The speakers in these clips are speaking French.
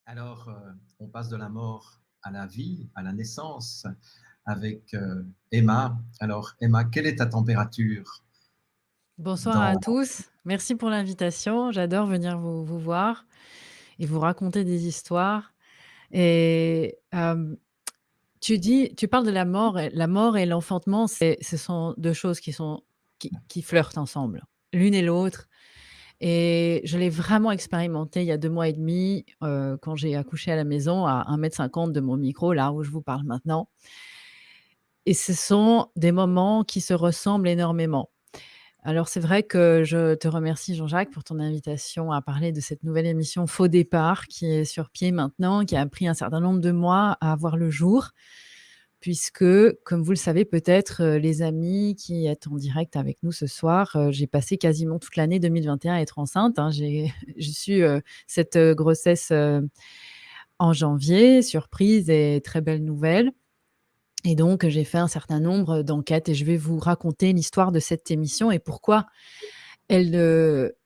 Alors, on passe de la mort à la vie, à la naissance, avec Emma. Alors, Emma, quelle est ta température Bonsoir à dans... tous. Merci pour l'invitation. J'adore venir vous voir et vous raconter des histoires. Et tu parles de la mort et l'enfantement, ce sont 2 choses qui flirtent ensemble, l'une et l'autre. Et je l'ai vraiment expérimenté il y a 2 mois et demi, quand j'ai accouché à la maison à 1,50 m de mon micro, là où je vous parle maintenant. Et ce sont des moments qui se ressemblent énormément. Alors c'est vrai que je te remercie Jean-Jacques pour ton invitation à parler de cette nouvelle émission Faux départ qui est sur pied maintenant, qui a pris un certain nombre de mois à voir le jour, puisque comme vous le savez peut-être, les amis qui êtes en direct avec nous ce soir, j'ai passé quasiment toute l'année 2021 à être enceinte, hein. J'ai su, cette, grossesse, en janvier, surprise et très belle nouvelle. Et donc j'ai fait un certain nombre d'enquêtes et je vais vous raconter l'histoire de cette émission et pourquoi elle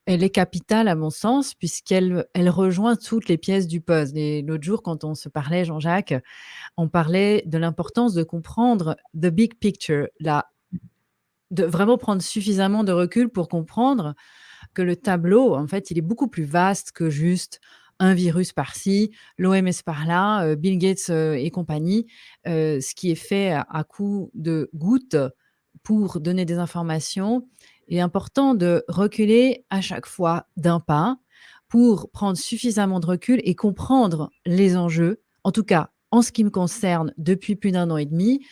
est capitale à mon sens puisqu'elle rejoint toutes les pièces du puzzle. Et l'autre jour, quand on se parlait, Jean-Jacques, on parlait de l'importance de comprendre the big picture, la de vraiment prendre suffisamment de recul pour comprendre que le tableau, en fait, il est beaucoup plus vaste que juste un virus par-ci, l'OMS par-là, Bill Gates, et compagnie. Ce qui est fait à coup de gouttes pour donner des informations. Il est important de reculer à chaque fois d'un pas pour prendre suffisamment de recul et comprendre les enjeux. En tout cas, en ce qui me concerne, depuis plus d'un an et demi,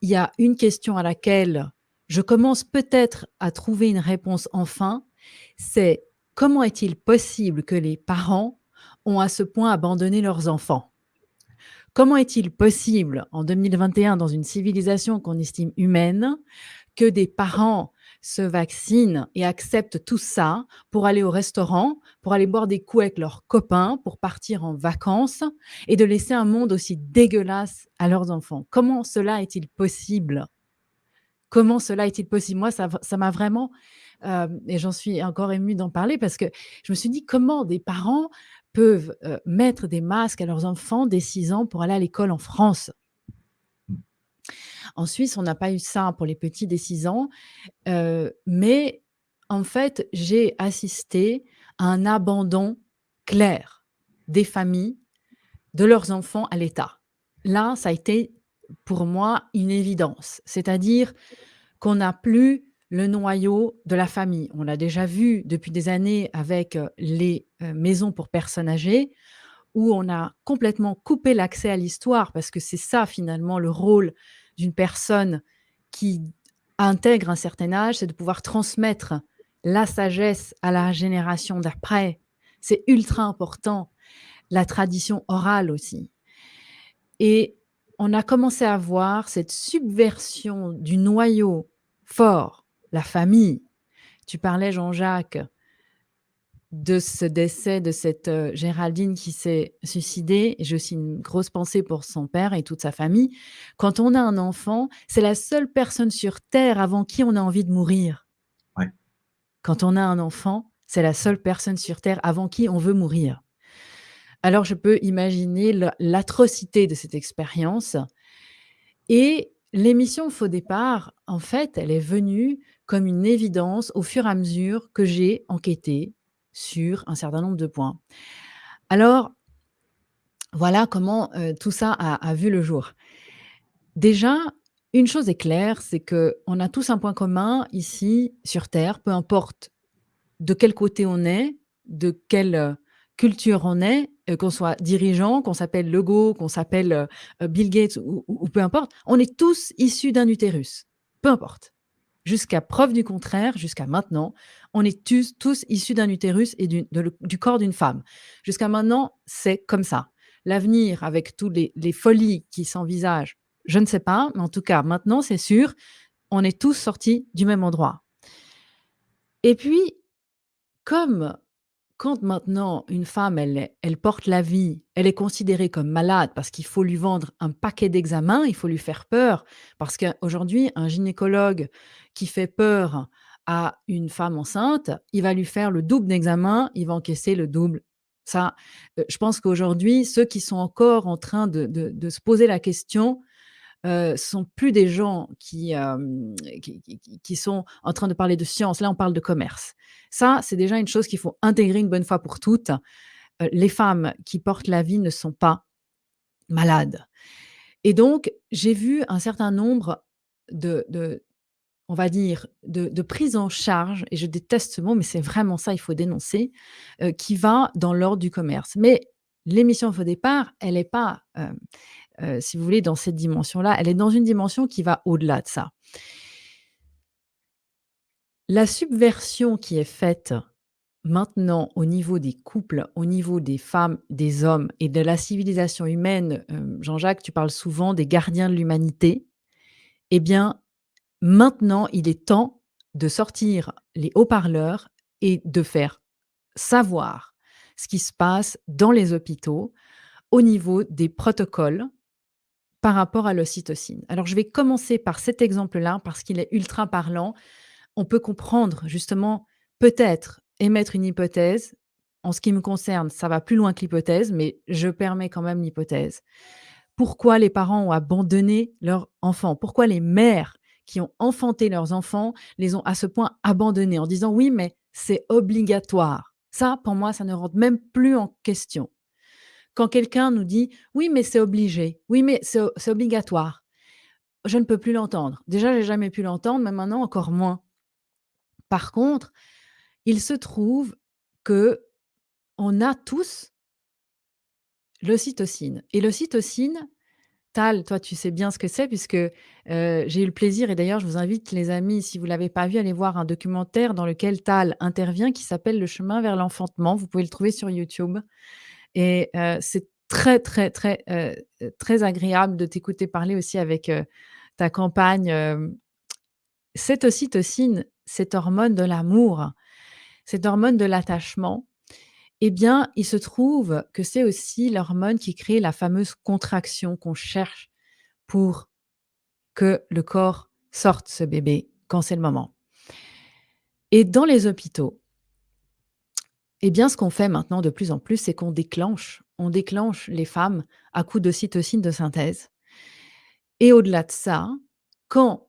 il y a une question à laquelle je commence peut-être à trouver une réponse enfin, c'est: comment est-il possible que les parents ont à ce point abandonné leurs enfants? Comment est-il possible, en 2021, dans une civilisation qu'on estime humaine, que des parents se vaccinent et acceptent tout ça pour aller au restaurant, pour aller boire des coups avec leurs copains, pour partir en vacances et de laisser un monde aussi dégueulasse à leurs enfants? Comment cela est-il possible? Comment cela est-il possible? Moi, ça m'a vraiment, et j'en suis encore émue d'en parler parce que je me suis dit: «Comment des parents peuvent, mettre des masques à leurs enfants dès 6 ans pour aller à l'école en France?» En Suisse, on n'a pas eu ça pour les petits dès 6 ans, mais en fait, j'ai assisté à un abandon clair des familles, de leurs enfants à l'État. Là, ça a été pour moi une évidence. C'est-à-dire qu'on n'a plus le noyau de la famille. On l'a déjà vu depuis des années avec, les, maisons pour personnes âgées, où on a complètement coupé l'accès à l'histoire parce que c'est ça finalement le rôle d'une personne qui intègre un certain âge, c'est de pouvoir transmettre la sagesse à la génération d'après. C'est ultra important, la tradition orale aussi. Et on a commencé à voir cette subversion du noyau fort, la famille. Tu parlais, Jean-Jacques, de ce décès de cette, Géraldine qui s'est suicidée. J'ai aussi une grosse pensée pour son père et toute sa famille. Quand on a un enfant, c'est la seule personne sur terre avant qui on a envie de mourir. Ouais. Quand on a un enfant, c'est la seule personne sur terre avant qui on veut mourir. Alors je peux imaginer l'atrocité de cette expérience. Et l'émission Faux départ, en fait, elle est venue comme une évidence au fur et à mesure que j'ai enquêté sur un certain nombre de points. Alors, voilà comment, tout ça a vu le jour. Déjà, une chose est claire, c'est qu'on a tous un point commun ici sur terre, peu importe de quel côté on est, de quelle, culture on est, qu'on soit dirigeant, qu'on s'appelle Legault, qu'on s'appelle, Bill Gates ou peu importe, on est tous issus d'un utérus, peu importe. Jusqu'à preuve du contraire, jusqu'à maintenant, on est tous issus d'un utérus et du corps d'une femme. Jusqu'à maintenant, c'est comme ça. L'avenir avec tous les folies qui s'envisagent, je ne sais pas, mais en tout cas maintenant c'est sûr, on est tous sortis du même endroit. Et puis, comme quand maintenant une femme, elle porte la vie, elle est considérée comme malade parce qu'il faut lui vendre un paquet d'examens, il faut lui faire peur. Parce qu'aujourd'hui, un gynécologue qui fait peur à une femme enceinte, il va lui faire le double d'examens, il va encaisser le double Ça, je pense qu'aujourd'hui, ceux qui sont encore en train de se poser la question, sont plus des gens qui sont en train de parler de science. Là, on parle de commerce. Ça, c'est déjà une chose qu'il faut intégrer une bonne fois pour toutes. Les femmes qui portent la vie ne sont pas malades. Et donc, j'ai vu un certain nombre de on va dire, de prise en charge, et je déteste ce mot, mais c'est vraiment ça, il faut dénoncer, qui va dans l'ordre du commerce. Mais l'émission Faux départ, elle est pas, si vous voulez, dans cette dimension-là, elle est dans une dimension qui va au-delà de ça. La subversion qui est faite maintenant au niveau des couples, au niveau des femmes, des hommes et de la civilisation humaine, Jean-Jacques, tu parles souvent des gardiens de l'humanité. Eh bien, maintenant, il est temps de sortir les haut-parleurs et de faire savoir ce qui se passe dans les hôpitaux au niveau des protocoles par rapport à l'ocytocine. Alors, je vais commencer par cet exemple-là parce qu'il est ultra parlant. On peut comprendre justement, peut-être émettre une hypothèse. En ce qui me concerne, ça va plus loin que l'hypothèse, mais je permets quand même l'hypothèse. Pourquoi les parents ont abandonné leurs enfants? Pourquoi les mères qui ont enfanté leurs enfants les ont à ce point abandonnés en disant: «Oui, mais c'est obligatoire». Ça, pour moi, ça ne rentre même plus en question. Quand quelqu'un nous dit: «Oui, mais c'est obligé. Oui, mais c'est obligatoire», je ne peux plus l'entendre. Déjà, j'ai jamais pu l'entendre, mais maintenant encore moins. Par contre, il se trouve que on a tous l'ocytocine, et l'ocytocine, Tal, toi, tu sais bien ce que c'est puisque, j'ai eu le plaisir, et d'ailleurs je vous invite les amis, si vous l'avez pas vu, à aller voir un documentaire dans lequel Tal intervient qui s'appelle «Le chemin vers l'enfantement». Vous pouvez le trouver sur YouTube, et c'est très, très, très, très agréable de t'écouter parler aussi avec, ta compagne. Cette ocytocine, cette hormone de l'amour, cette hormone de l'attachement, eh bien, il se trouve que c'est aussi l'hormone qui crée la fameuse contraction qu'on cherche pour que le corps sorte ce bébé quand c'est le moment. Et dans les hôpitaux, eh bien, ce qu'on fait maintenant de plus en plus, c'est qu'on déclenche les femmes à coups d'ocytocine de synthèse. Et au-delà de ça, quand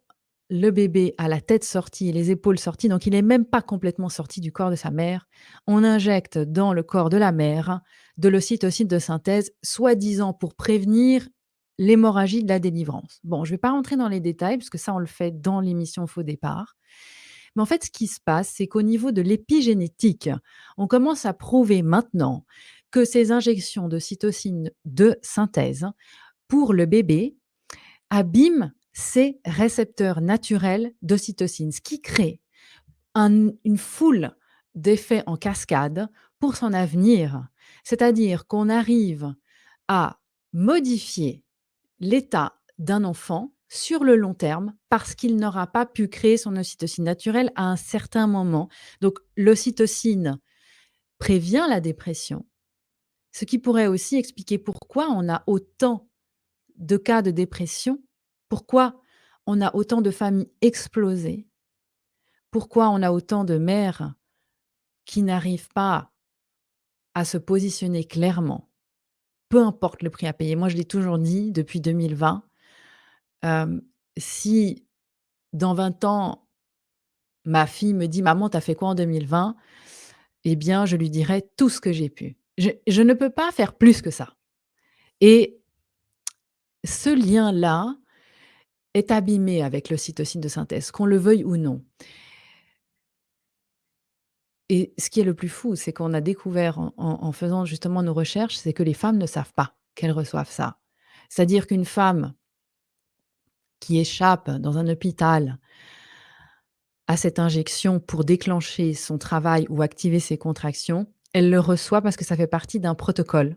le bébé a la tête sortie et les épaules sorties, donc il n'est même pas complètement sorti du corps de sa mère, on injecte dans le corps de la mère de l'ocytocine de synthèse, soi-disant pour prévenir l'hémorragie de la délivrance. Bon, je ne vais pas rentrer dans les détails, parce que ça, on le fait dans l'émission Faux départ. Mais en fait, ce qui se passe, c'est qu'au niveau de l'épigénétique, on commence à prouver maintenant que ces injections de cytocine de synthèse pour le bébé abîment ces récepteurs naturels d'ocytocine, ce qui crée une foule d'effets en cascade pour son avenir. C'est-à-dire qu'on arrive à modifier l'état d'un enfant sur le long terme parce qu'il n'aura pas pu créer son ocytocine naturelle à un certain moment. Donc l'ocytocine prévient la dépression, ce qui pourrait aussi expliquer pourquoi on a autant de cas de dépression, pourquoi on a autant de familles explosées, pourquoi on a autant de mères qui n'arrivent pas à se positionner clairement, peu importe le prix à payer. Moi, je l'ai toujours dit depuis 2020, si dans 20 ans, ma fille me dit: «Maman, tu as fait quoi en 2020?» Eh bien, je lui dirai tout ce que j'ai pu. Je ne peux pas faire plus que ça, et ce lien-là est abîmé avec l'ocytocine de synthèse, qu'on le veuille ou non. Et ce qui est le plus fou, c'est qu'on a découvert en faisant justement nos recherches, c'est que les femmes ne savent pas qu'elles reçoivent ça. C'est-à-dire qu'une femme qui échappe dans un hôpital à cette injection pour déclencher son travail ou activer ses contractions, elle le reçoit parce que ça fait partie d'un protocole.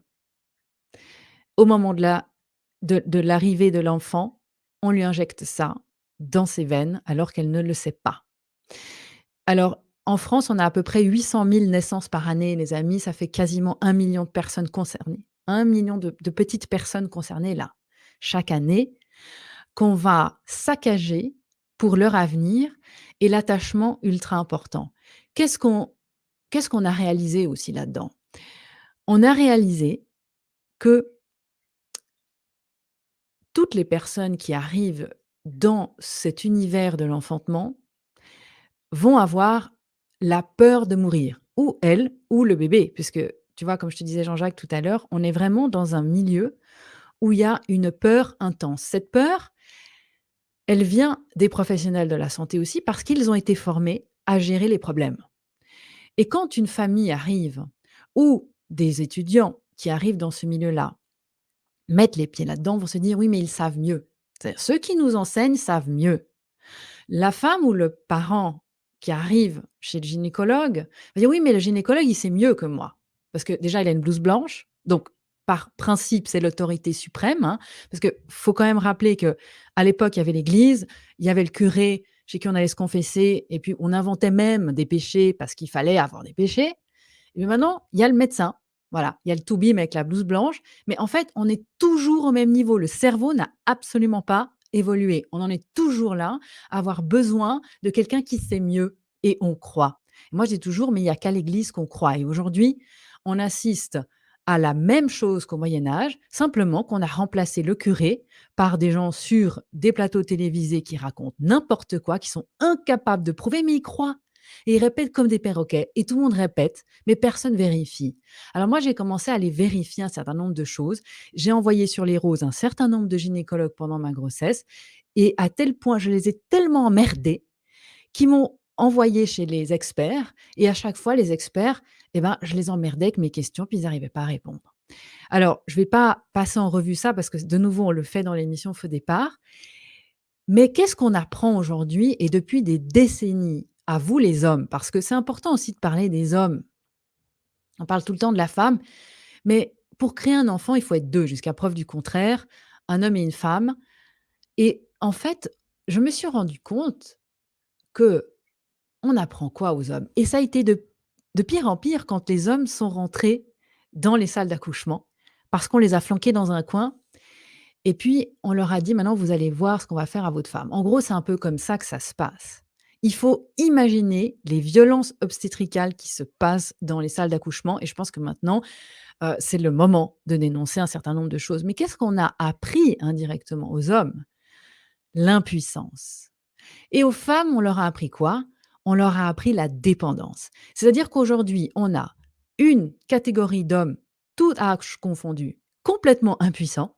Au moment de l'arrivée de l'enfant, on lui injecte ça dans ses veines alors qu'elle ne le sait pas. Alors, en France, on a à peu près 800 000 naissances par année, les amis. Ça fait quasiment 1 million de personnes concernées. 1 million de petites personnes concernées là, chaque année, qu'on va saccager pour leur avenir, et l'attachement ultra important. Qu'est-ce qu'on qu'est-ce qu'on a réalisé aussi là-dedans? on a réalisé que toutes les personnes qui arrivent dans cet univers de l'enfantement vont avoir la peur de mourir, ou elle, ou le bébé, puisque tu vois, comme je te disais Jean-Jacques tout à l'heure, on est vraiment dans un milieu où il y a une peur intense. Cette peur, elle vient des professionnels de la santé aussi parce qu'ils ont été formés à gérer les problèmes. Et quand une famille arrive ou des étudiants qui arrivent dans ce milieu-là mettent les pieds là-dedans, vont se dire: «Oui, mais ils savent mieux». C'est-à-dire ceux qui nous enseignent savent mieux. La femme ou le parent qui arrive chez le gynécologue va dire: «Oui, mais le gynécologue, il sait mieux que moi». Parce que déjà, il a une blouse blanche, donc par principe, c'est l'autorité suprême, hein. Parce qu'il faut quand même rappeler qu'à l'époque, il y avait l'église, il y avait le curé chez qui on allait se confesser et puis on inventait même des péchés parce qu'il fallait avoir des péchés. Et maintenant, il y a le médecin. Voilà, il y a le toubib avec la blouse blanche, mais en fait, on est toujours au même niveau. Le cerveau n'a absolument pas évolué. On en est toujours là, à avoir besoin de quelqu'un qui sait mieux et on croit. Et moi, je dis toujours, mais il n'y a qu'à l'église qu'on croit. Et aujourd'hui, on assiste à la même chose qu'au Moyen Âge, simplement qu'on a remplacé le curé par des gens sur des plateaux télévisés qui racontent n'importe quoi, qui sont incapables de prouver, mais ils croient. Et ils répètent comme des perroquets. Et tout le monde répète, mais personne vérifie. Alors moi, j'ai commencé à aller vérifier un certain nombre de choses. J'ai envoyé sur les roses un certain nombre de gynécologues pendant ma grossesse. Et à tel point, je les ai tellement emmerdés qu'ils m'ont envoyé chez les experts. Et à chaque fois, les experts, eh ben, je les emmerdais avec mes questions, puis ils n'arrivaient pas à répondre. Alors, je ne vais pas passer en revue ça parce que de nouveau, on le fait dans l'émission Feu départ. Mais qu'est-ce qu'on apprend aujourd'hui et depuis des décennies à vous les hommes? Parce que c'est important aussi de parler des hommes. On parle tout le temps de la femme, mais pour créer un enfant, il faut être 2 jusqu'à preuve du contraire, un homme et une femme. Et en fait, je me suis rendu compte que on apprend quoi aux hommes? Et ça a été de pire en pire quand les hommes sont rentrés dans les salles d'accouchement, parce qu'on les a flanqués dans un coin et puis on leur a dit: «Maintenant, vous allez voir ce qu'on va faire à votre femme». En gros, c'est un peu comme ça que ça se passe. Il faut imaginer les violences obstétricales qui se passent dans les salles d'accouchement et je pense que maintenant, c'est le moment de dénoncer un certain nombre de choses. Mais qu'est-ce qu'on a appris indirectement aux hommes? L'impuissance. Et aux femmes, on leur a appris quoi? On leur a appris la dépendance. C'est-à-dire qu'aujourd'hui, on a une catégorie d'hommes, tout âge confondu, complètement impuissants,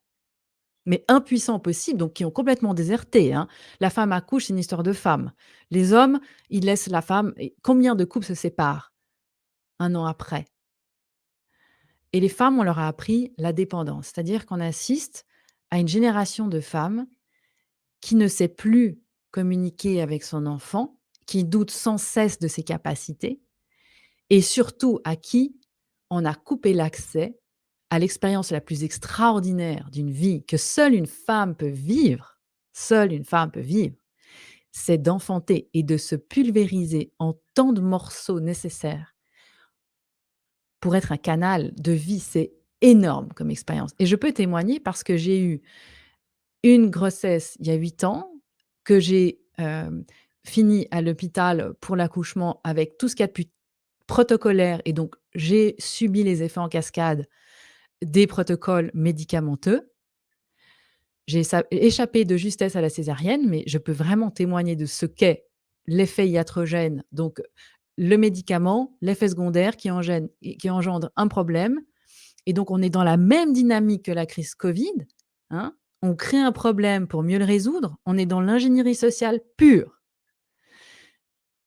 mais impuissants possible, donc qui ont complètement déserté, hein. La femme accouche, c'est une histoire de femme. Les hommes, ils laissent la femme et combien de couples se séparent 1 an après? Et les femmes, on leur a appris la dépendance. C'est-à-dire qu'on assiste à une génération de femmes qui ne sait plus communiquer avec son enfant, qui doute sans cesse de ses capacités et surtout à qui on a coupé l'accès à l'expérience la plus extraordinaire d'une vie que seule une femme peut vivre, c'est d'enfanter et de se pulvériser en tant de morceaux nécessaires pour être un canal de vie. C'est énorme comme expérience et je peux témoigner parce que j'ai eu une grossesse il y a 8 ans, que j'ai, fini à l'hôpital pour l'accouchement avec tout ce qu'il y a de plus protocolaire et donc j'ai subi les effets en cascade des protocoles médicamenteux. J'ai échappé de justesse à la césarienne, mais je peux vraiment témoigner de ce qu'est l'effet iatrogène, donc le médicament, l'effet secondaire qui engendre un problème et donc on est dans la même dynamique que la crise covid, hein. On crée un problème pour mieux le résoudre, on est dans l'ingénierie sociale pure.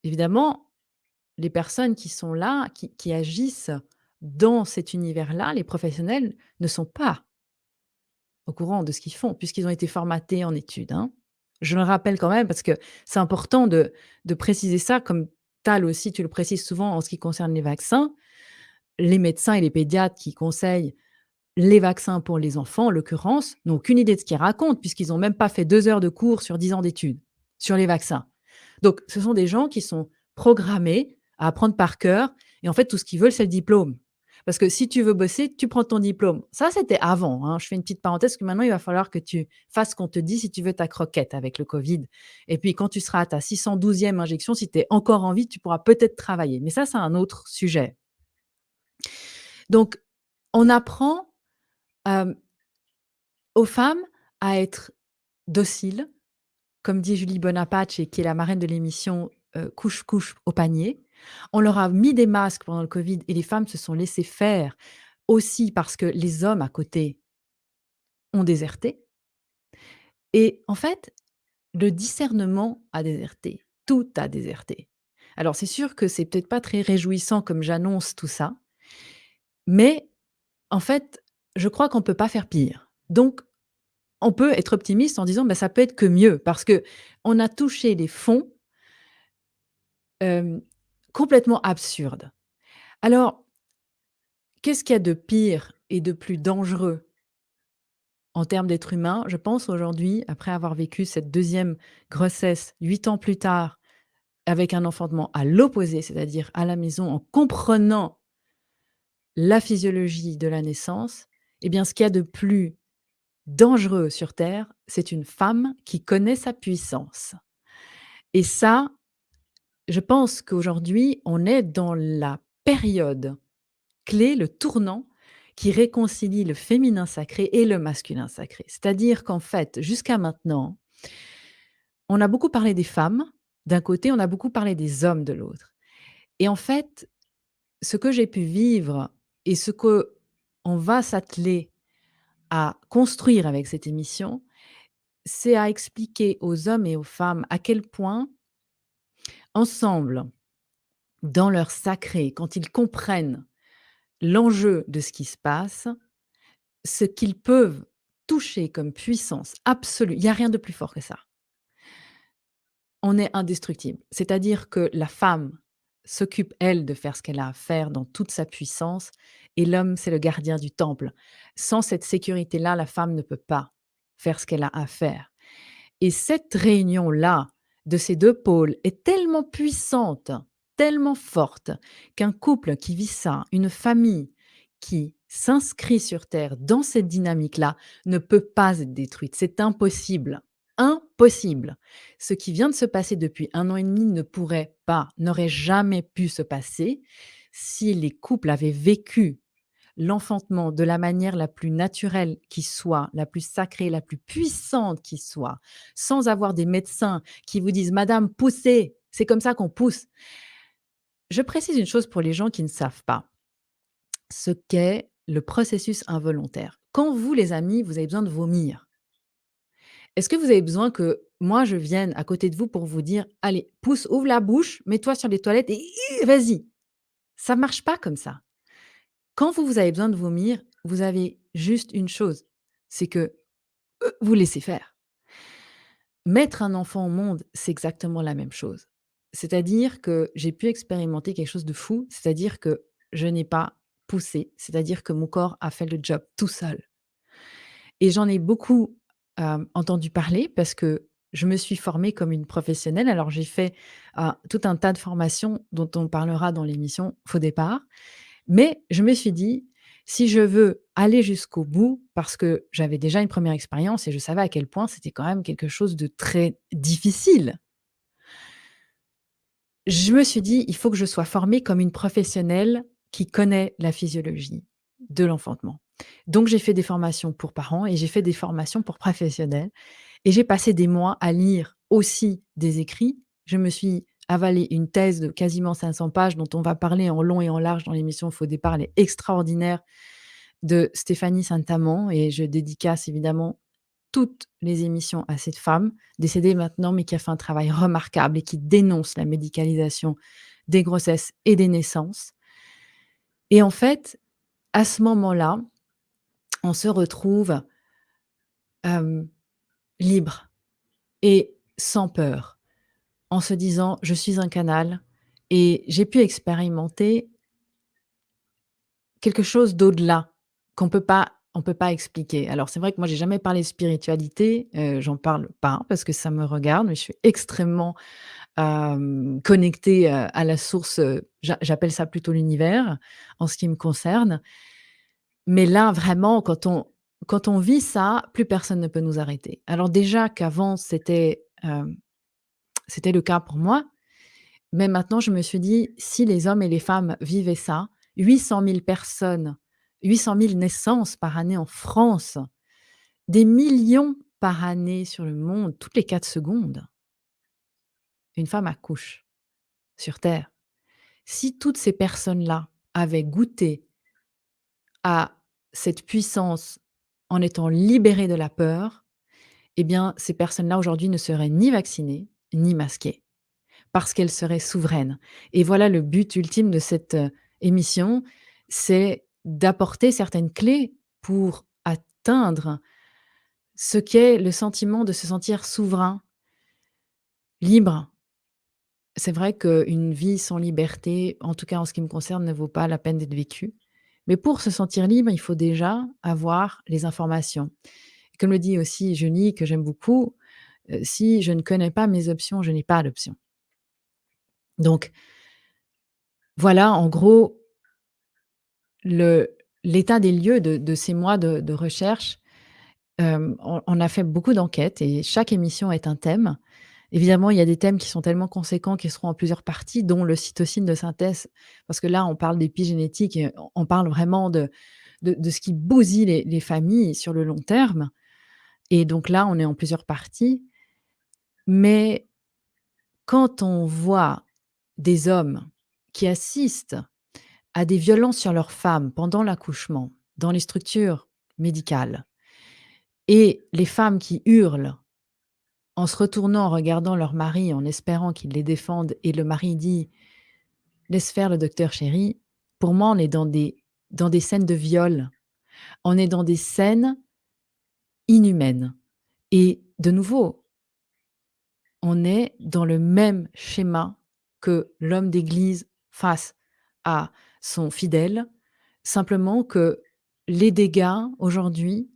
Évidemment, les personnes qui sont là, qui agissent dans cet univers-là, les professionnels ne sont pas au courant de ce qu'ils font puisqu'ils ont été formatés en études, hein. Je le rappelle quand même parce que c'est important de préciser ça comme Tal aussi, tu le précises souvent en ce qui concerne les vaccins. Les médecins et les pédiatres qui conseillent les vaccins pour les enfants, en l'occurrence, n'ont aucune idée de ce qu'ils racontent puisqu'ils n'ont même pas fait 2 heures de cours sur 10 ans d'études sur les vaccins. Donc ce sont des gens qui sont programmés à apprendre par cœur et en fait, tout ce qu'ils veulent, c'est le diplôme. Parce que si tu veux bosser, tu prends ton diplôme. Ça, c'était avant, hein. Je fais une petite parenthèse, que maintenant, il va falloir que tu fasses ce qu'on te dit si tu veux ta croquette avec le covid et puis quand tu seras à ta 612e injection, si tu es encore en vie, tu pourras peut-être travailler. Mais ça, c'est un autre sujet. Donc On apprend, hem, aux femmes à être dociles, comme dit Julie Bonaparte qui est la marraine de l'émission, Couche couche au panier. On leur a mis des masques pendant le covid et les femmes se sont laissées faire, aussi parce que les hommes à côté ont déserté et en fait, le discernement a déserté, tout a déserté. Alors c'est sûr que c'est peut-être pas très réjouissant comme j'annonce tout ça, mais en fait, je crois qu'on peut pas faire pire. Donc on peut être optimiste en disant: «Bah, ça peut être que mieux» parce que on a touché des fonds, hem, complètement absurdes. Alors, qu'est-ce qu'il y a de pire et de plus dangereux en termes d'être humain? Je pense aujourd'hui, après avoir vécu cette deuxième grossesse 8 ans plus tard, avec un enfantement à l'opposé, c'est-à-dire à la maison, en comprenant la physiologie de la naissance, eh bien, ce qu'il y a de plus dangereux sur terre, c'est une femme qui connaît sa puissance et ça, je pense qu'aujourd'hui, on est dans la période clé, le tournant qui réconcilie le féminin sacré et le masculin sacré. C'est-à-dire qu'en fait, jusqu'à maintenant, on a beaucoup parlé des femmes d'un côté, on a beaucoup parlé des hommes de l'autre. Et en fait, ce que j'ai pu vivre et ce que on va s'atteler à construire avec cette émission, c'est à expliquer aux hommes et aux femmes à quel point, ensemble, dans leur sacré, quand ils comprennent l'enjeu de ce qui se passe, ce qu'ils peuvent toucher comme puissance absolue, il y a rien de plus fort que ça. On est indestructible. C'est-à-dire que la femme s'occupe, elle, de faire ce qu'elle a à faire dans toute sa puissance et l'homme, c'est le gardien du temple. Sans cette sécurité-là, la femme ne peut pas faire ce qu'elle a à faire. Et cette réunion-là, de ces 2 pôles est tellement puissante, tellement forte, qu'un couple qui vit ça, une famille qui s'inscrit sur terre dans cette dynamique-là, ne peut pas être détruite. C'est impossible, impossible. Ce qui vient de se passer depuis 1 an et demi ne pourrait pas, n'aurait jamais pu se passer si les couples avaient vécu l'enfantement de la manière la plus naturelle qui soit, la plus sacrée, la plus puissante qui soit, sans avoir des médecins qui vous disent: «Madame, poussez, c'est comme ça qu'on pousse». Je précise une chose pour les gens qui ne savent pas, ce qu'est le processus involontaire. Quand vous, les amis, vous avez besoin de vomir, est-ce que vous avez besoin que moi je vienne à côté de vous pour vous dire: «Allez, pousse, ouvre la bouche, mets-toi sur les toilettes et vas-y». Ça marche pas comme ça. Quand vous avez besoin de vomir, vous avez juste une chose, c'est que, vous laissez faire. Mettre un enfant au monde, c'est exactement la même chose. C'est-à-dire que j'ai pu expérimenter quelque chose de fou, c'est-à-dire que je n'ai pas poussé, c'est-à-dire que mon corps a fait le job tout seul et j'en ai beaucoup, entendu parler parce que je me suis formée comme une professionnelle. Alors j'ai fait, tout un tas de formations dont on parlera dans l'émission Faux départ. Mais je me suis dit: «Si je veux aller jusqu'au bout», parce que j'avais déjà une première expérience et je savais à quel point c'était quand même quelque chose de très difficile. Je me suis dit: «Il faut que je sois formée comme une professionnelle qui connaît la physiologie de l'enfantement». Donc j'ai fait des formations pour parents et j'ai fait des formations pour professionnels et j'ai passé des mois à lire aussi des écrits. Je me suis avalé une thèse de quasiment 500 pages dont on va parler en long et en large dans l'émission Faux départ. Elle est extraordinaire, de Stéphanie Saint-Amand et je dédicace évidemment toutes les émissions à cette femme, décédée maintenant, mais qui a fait un travail remarquable et qui dénonce la médicalisation des grossesses et des naissances. Et en fait, à ce moment-là, on se retrouve, hem, libre et sans peur, en se disant: «Je suis un canal» et j'ai pu expérimenter quelque chose d'au-delà, qu'on peut pas expliquer. Alors c'est vrai que moi j'ai jamais parlé de spiritualité, j'en parle pas parce que ça me regarde, mais je suis extrêmement, connectée, à la source, j'appelle ça plutôt l'univers, en ce qui me concerne. Mais là vraiment quand on vit ça, plus personne ne peut nous arrêter. Alors déjà qu'avant c'était le cas pour moi, mais maintenant je me suis dit: «Si les hommes et les femmes vivaient ça, 800 000 personnes 800 000 naissances par année en France, des millions par année sur le monde, toutes les 4 secondes. Une femme accouche sur terre. Si toutes ces personnes-là avaient goûté à cette puissance en étant libérées de la peur, eh bien, ces personnes-là aujourd'hui ne seraient ni vaccinées, ni masquées, parce qu'elles seraient souveraines. Et voilà le but ultime de cette, émission, c'est d'apporter certaines clés pour atteindre ce qu'est le sentiment de se sentir souverain, libre. C'est vrai qu'une vie sans liberté, en tout cas en ce qui me concerne, ne vaut pas la peine d'être vécue. Mais pour se sentir libre, il faut déjà avoir les informations. Comme le dit aussi Jeuny, que j'aime beaucoup, si je ne connais pas mes options, je n'ai pas d'options. Donc voilà, en gros, le l'état des lieux de ces mois de recherche. On a fait beaucoup d'enquêtes et chaque émission est un thème. Évidemment, il y a des thèmes qui sont tellement conséquents qu'ils seront en plusieurs parties, dont le cytosine de synthèse, parce que là, on parle d'épigénétique et on parle vraiment de ce qui bousille les familles sur le long terme. Et donc là, on est en plusieurs parties. Mais quand on voit des hommes qui assistent à des violences sur leurs femmes pendant l'accouchement, dans les structures médicales, et les femmes qui hurlent en se retournant, en regardant leur mari, en espérant qu'il les défende, et le mari dit: «Laisse faire le docteur chéri». Pour moi, on est dans des scènes de viol. On est dans des scènes inhumaines et de nouveau, on est dans le même schéma que l'homme d'église face à son fidèle, simplement que les dégâts aujourd'hui,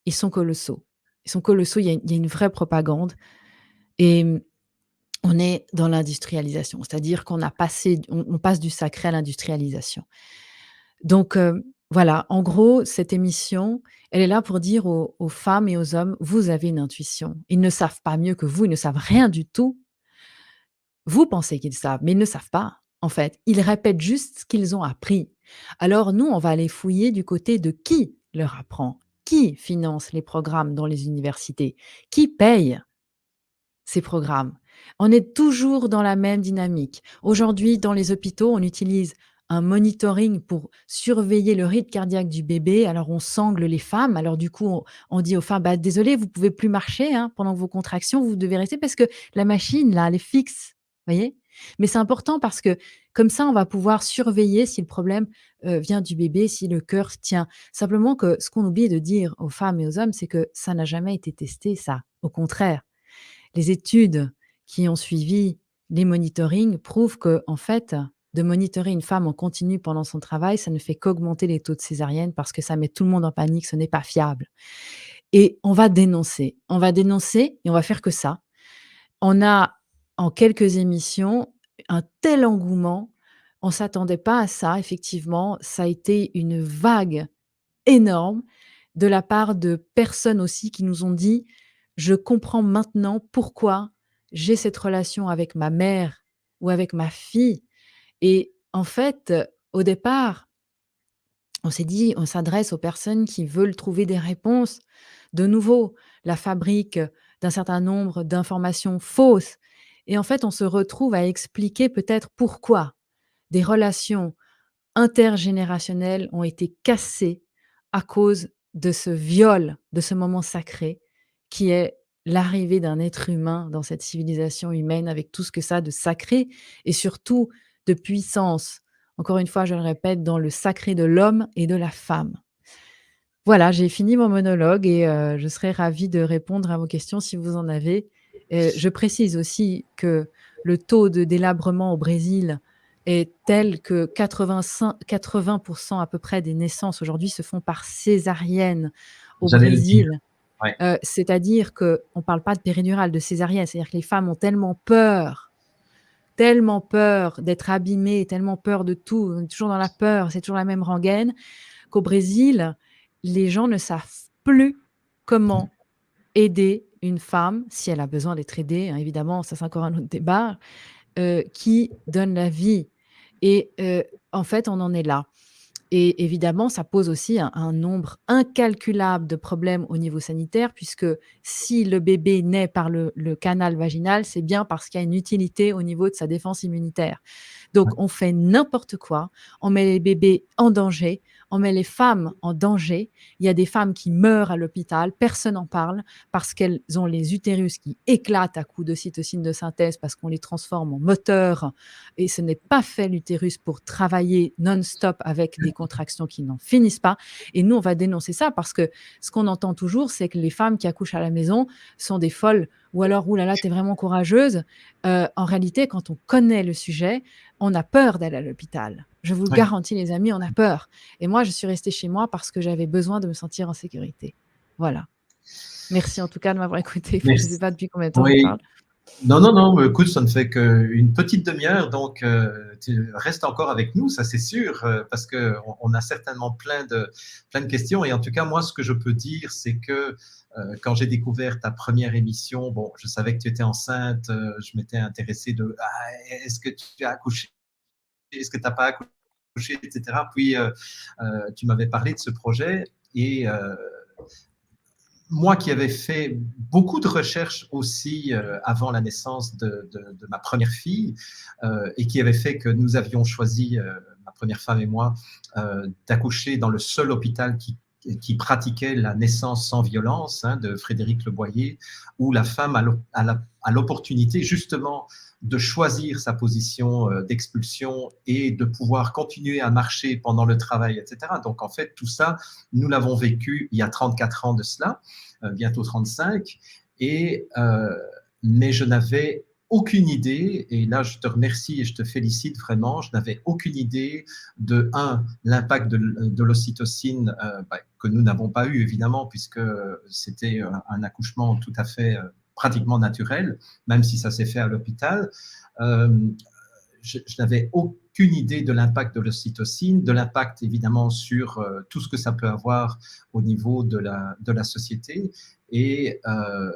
ils sont colossaux. Ils sont colossaux, il y a une vraie propagande et on est dans l'industrialisation, c'est-à-dire qu'on a passé on passe du sacré à l'industrialisation. Donc voilà, en gros, cette émission, elle est là pour dire aux femmes et aux hommes: «Vous avez une intuition. Ils ne savent pas mieux que vous, ils ne savent rien du tout. Vous pensez qu'ils savent, mais ils ne savent pas, en fait. Ils répètent juste ce qu'ils ont appris». Alors nous, on va aller fouiller du côté de qui leur apprend, qui finance les programmes dans les universités, qui paye ces programmes. On est toujours dans la même dynamique. Aujourd'hui, dans les hôpitaux, on utilise un monitoring pour surveiller le rythme cardiaque du bébé. Alors, on sangle les femmes. Alors, du coup, on dit aux femmes, bah, désolé, vous pouvez plus marcher hein, pendant vos contractions, vous devez rester parce que la machine, là, elle est fixe. Vous voyez. Mais c'est important parce que comme ça, on va pouvoir surveiller si le problème vient du bébé, si le cœur tient. Simplement que ce qu'on oublie de dire aux femmes et aux hommes, c'est que ça n'a jamais été testé, ça. Au contraire, les études qui ont suivi les monitorings prouvent que, en fait, de monitorer une femme en continu pendant son travail, ça ne fait qu'augmenter les taux de césarienne parce que ça met tout le monde en panique, ce n'est pas fiable. Et on va dénoncer. On va dénoncer et on va faire que ça. On a, en quelques émissions, un tel engouement. On s'attendait pas à ça, effectivement. Ça a été une vague énorme de la part de personnes aussi qui nous ont dit: «Je comprends maintenant pourquoi j'ai cette relation avec ma mère ou avec ma fille» et en fait, au départ, on s'est dit: «On s'adresse aux personnes qui veulent trouver des réponses». De nouveau, la fabrique d'un certain nombre d'informations fausses et en fait, on se retrouve à expliquer peut-être pourquoi des relations intergénérationnelles ont été cassées à cause de ce viol, de ce moment sacré qui est l'arrivée d'un être humain dans cette civilisation humaine avec tout ce que ça a de sacré et surtout de puissance. Encore une fois, je le répète, dans le sacré de l'homme et de la femme. Voilà, j'ai fini mon monologue et je serais ravie de répondre à vos questions si vous en avez. Je précise aussi que le taux de délabrement au Brésil est tel que 80 à peu près des naissances aujourd'hui se font par césarienne au J'allais le dire. Brésil. Ouais. C'est-à-dire qu'on ne parle pas de péridurale, de césarienne. C'est-à-dire que les femmes ont tellement peur d'être abîmées, tellement peur de tout, on est toujours dans la peur, c'est toujours la même rengaine, qu'au Brésil, les gens ne savent plus comment aider une femme, si elle a besoin d'être aidée, hein, évidemment, ça c'est encore un autre débat, qui donne la vie et en fait, on en est là. Et évidemment, ça pose aussi un nombre incalculable de problèmes au niveau sanitaire, puisque si le bébé naît par le canal vaginal, c'est bien parce qu'il y a une utilité au niveau de sa défense immunitaire. Donc Ouais, on fait n'importe quoi, on met les bébés en danger, on met les femmes en danger. Il y a des femmes qui meurent à l'hôpital, personne n'en parle, parce qu'elles ont les utérus qui éclatent à coups d'ocytocine de synthèse, parce qu'on les transforme en moteurs, et ce n'est pas fait l'utérus pour travailler non-stop avec des contractions qui n'en finissent pas. Et nous, on va dénoncer ça, parce que ce qu'on entend toujours, c'est que les femmes qui accouchent à la maison sont des folles, ou alors, ouh là là, t'es vraiment courageuse. En réalité, quand on connaît le sujet, on a peur d'aller à l'hôpital. Je vous le ouais. garantis, les amis, on a peur. Et moi, je suis restée chez moi parce que j'avais besoin de me sentir en sécurité. Voilà. Merci en tout cas de m'avoir écoutée. Je ne sais Merci. pas depuis combien de temps je Oui. parle. Non, non, non, écoute, ça ne fait qu'une petite demi-heure, donc tu restes encore avec nous, ça c'est sûr, parce qu'on a certainement plein de questions. Et en tout cas, moi, ce que je peux dire, c'est que quand j'ai découvert ta première émission, bon, je savais que tu étais enceinte, je m'étais intéressé de est-ce que tu as accouché, est-ce que tu n'as pas accouché, etc. Puis tu m'avais parlé de ce projet et moi qui avais fait beaucoup de recherches aussi avant la naissance de ma première fille et qui avait fait que nous avions choisi, ma première femme et moi, d'accoucher dans le seul hôpital qui pratiquait la naissance sans violence, hein, de Frédéric Leboyer, où la femme a l'opportunité justement de choisir sa position d'expulsion et de pouvoir continuer à marcher pendant le travail, etc. Donc en fait, tout ça, nous l'avons vécu il y a 34 ans de cela, bientôt 35, et, mais je n'avais aucune idée, et là je te remercie et je te félicite vraiment, je n'avais aucune idée de, l'impact de l'ocytocine que nous n'avons pas eu évidemment, puisque c'était un accouchement tout à fait pratiquement naturel, même si ça s'est fait à l'hôpital. Euh, je n'avais aucune idée de l'impact de l'ocytocine, de l'impact évidemment sur tout ce que ça peut avoir au niveau de la société. Et, euh,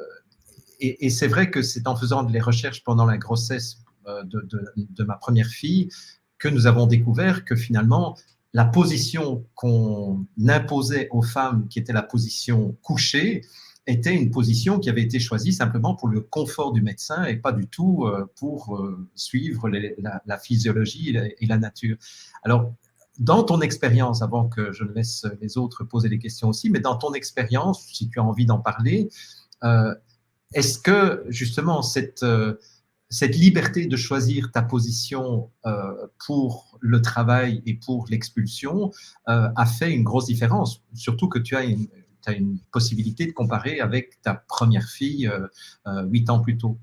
et c'est vrai que c'est en faisant les recherches pendant la grossesse de ma première fille que nous avons découvert que finalement, la position qu'on imposait aux femmes, qui était la position couchée, était une position qui avait été choisie simplement pour le confort du médecin et pas du tout pour suivre la physiologie et la nature. Alors, dans ton expérience, avant que je ne laisse les autres poser des questions aussi, mais dans ton expérience, si tu as envie d'en parler, euh, est-ce que justement cette liberté de choisir ta position pour le travail et pour l'expulsion a fait une grosse différence, surtout que tu as une possibilité de comparer avec ta première fille 8 ans plus tôt.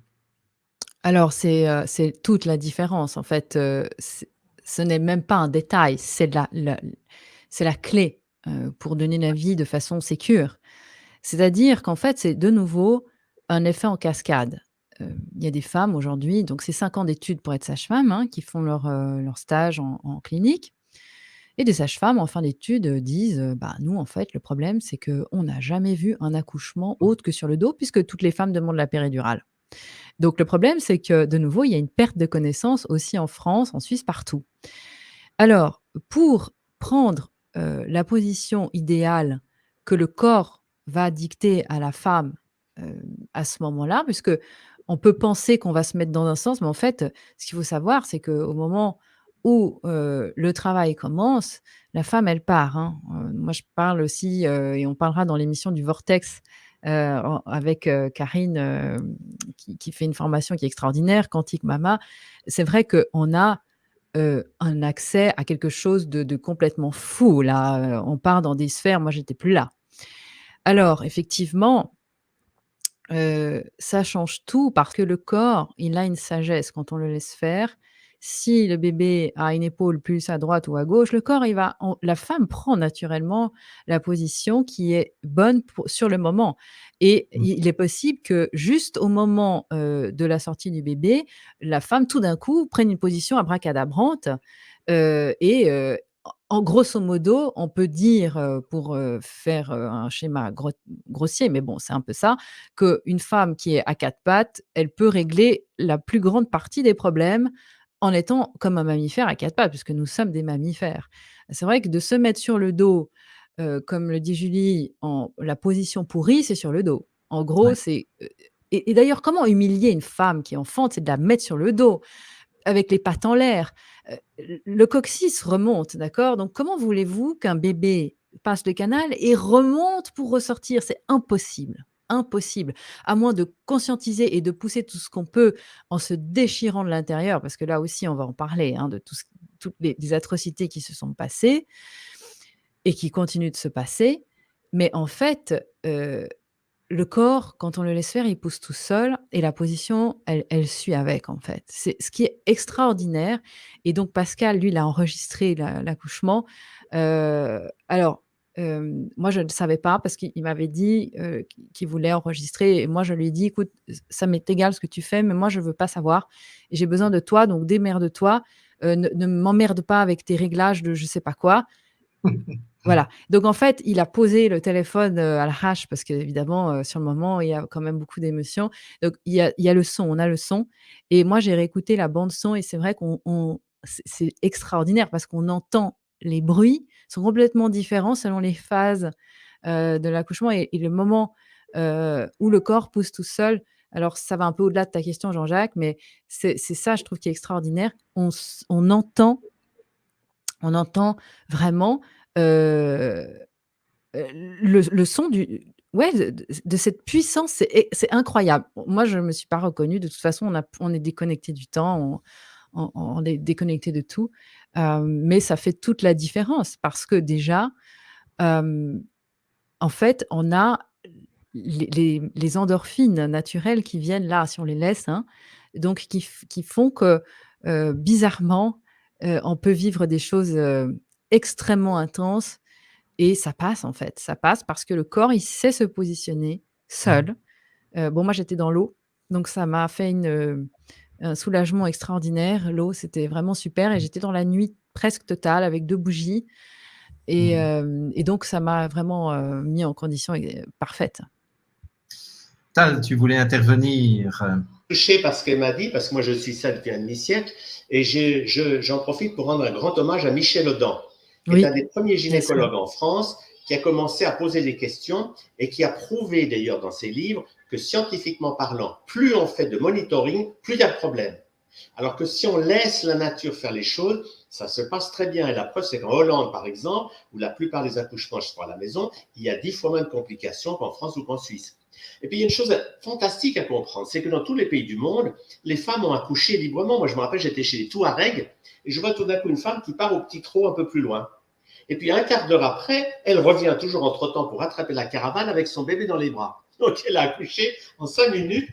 Alors c'est toute la différence en fait, ce n'est même pas un détail, c'est la clé, pour donner la vie de façon sécure. C'est-à-dire qu'en fait, c'est de nouveau un effet en cascade. Il y a des femmes aujourd'hui, donc c'est 5 ans d'études pour être sage-femme, hein, qui font leur stage en clinique, et des sages-femmes en fin d'études, disent, «Bah, nous, en fait, le problème, c'est qu'on n'a jamais vu un accouchement autre que sur le dos, puisque toutes les femmes demandent la péridurale». Donc le problème, c'est que, de nouveau, il y a une perte de connaissance aussi en France, en Suisse, partout. Alors, pour prendre, la position idéale que le corps va dicter à la femme, à ce moment-là, puisque on peut penser qu'on va se mettre dans un sens, mais en fait, ce qu'il faut savoir, c'est qu'au moment où, le travail commence, la femme, elle part, hein. Moi, je parle aussi, et on parlera dans l'émission du vortex, en avec, Karine, qui fait une formation qui est extraordinaire, Quantique Mama. C'est vrai qu'on a un accès à quelque chose de complètement fou là, on part dans des sphères, moi j'étais plus là. Alors effectivement, ça change tout parce que le corps, il a une sagesse quand on le laisse faire. Si le bébé a une épaule plus à droite ou à gauche, le corps, il va la femme prend naturellement la position qui est bonne pour sur le moment, et il est possible que juste au moment, de la sortie du bébé, la femme tout d'un coup prenne une position abracadabrante, et en grosso modo, on peut dire, pour, faire, un schéma grossier, mais bon, c'est un peu ça, qu'une femme qui est à 4 pattes, elle peut régler la plus grande partie des problèmes en étant comme un mammifère à 4 pattes, puisque nous sommes des mammifères. C'est vrai que de se mettre sur le dos, comme le dit Julie, en la position pourrie, c'est sur le dos. En gros, Ouais. c'est, et d'ailleurs, comment humilier une femme qui enfante? C'est de la mettre sur le dos, avec les pattes en l'air. Le coccyx remonte, d'accord? Donc comment voulez-vous qu'un bébé passe le canal et remonte pour ressortir? C'est impossible, impossible. À moins de conscientiser et de pousser tout ce qu'on peut en se déchirant de l'intérieur, parce que là aussi on va en parler, hein, de toutes les atrocités qui se sont passées et qui continuent de se passer. Mais en fait, le corps, quand on le laisse faire, il pousse tout seul et la position, elle suit avec, en fait. C'est ce qui est extraordinaire. Et donc Pascal, lui, il a enregistré l'accouchement. Alors, moi, je ne savais pas parce qu'il m'avait dit, qu'il voulait enregistrer et moi, je lui ai dit: «Écoute, ça m'est égal ce que tu fais, mais moi, je veux pas savoir et j'ai besoin de toi, donc démerde-toi, ne m'emmerde pas avec tes réglages de je sais pas quoi». Voilà, donc en fait, il a posé le téléphone, à l'arrache parce qu'évidemment, sur le moment, il y a quand même beaucoup d'émotions. Donc il y a le son, on a le son et moi, j'ai réécouté la bande son et c'est vrai qu'on c'est extraordinaire parce qu'on entend les bruits sont complètement différents selon les phases, de l'accouchement et le moment, où le corps pousse tout seul. Alors ça va un peu au-delà de ta question, Jean-Jacques, mais c'est ça, je trouve, qui est extraordinaire. On entend vraiment, heu le son ouais, de cette puissance, c'est incroyable. Moi, je ne me suis pas reconnue. De toute façon, on est déconnecté du temps, on est déconnecté de tout, mais ça fait toute la différence parce que déjà, hem, en fait, on a les endorphines naturelles qui viennent là, si on les laisse, hein, donc qui font que, bizarrement, on peut vivre des choses, extrêmement intenses et ça passe en fait, ça passe parce que le corps, il sait se positionner seul. Bon, moi, j'étais dans l'eau, donc ça m'a fait un soulagement extraordinaire. L'eau, c'était vraiment super et j'étais dans la nuit presque totale avec 2 bougies et donc ça m'a vraiment, mis en condition parfaite. Tal, tu voulais intervenir. Touché par ce qu'elle m'a dit, parce que moi je suis ça depuis un demi-siècle, et j'en profite pour rendre un grand hommage à Michel Audin, qui est un Oui, des premiers bien sûr. gynécologues en France, qui a commencé à poser des questions et qui a prouvé d'ailleurs dans ses livres que scientifiquement parlant, plus on fait de monitoring, plus il y a de problèmes. Alors que si on laisse la nature faire les choses, ça se passe très bien. Et la preuve, c'est qu'en Hollande, par exemple, où la plupart des accouchements se font à la maison, il y a 10 fois moins de complications qu'en France ou qu'en Suisse. Et puis, il y a une chose fantastique à comprendre, c'est que dans tous les pays du monde, les femmes ont accouché librement. Moi, je me rappelle, j'étais chez les Touaregs et je vois tout d'un coup une femme qui part au petit trot un peu plus loin. Et puis, un quart d'heure après, elle revient toujours entre-temps pour attraper la caravane avec son bébé dans les bras. Donc, elle a accouché en 5 minutes,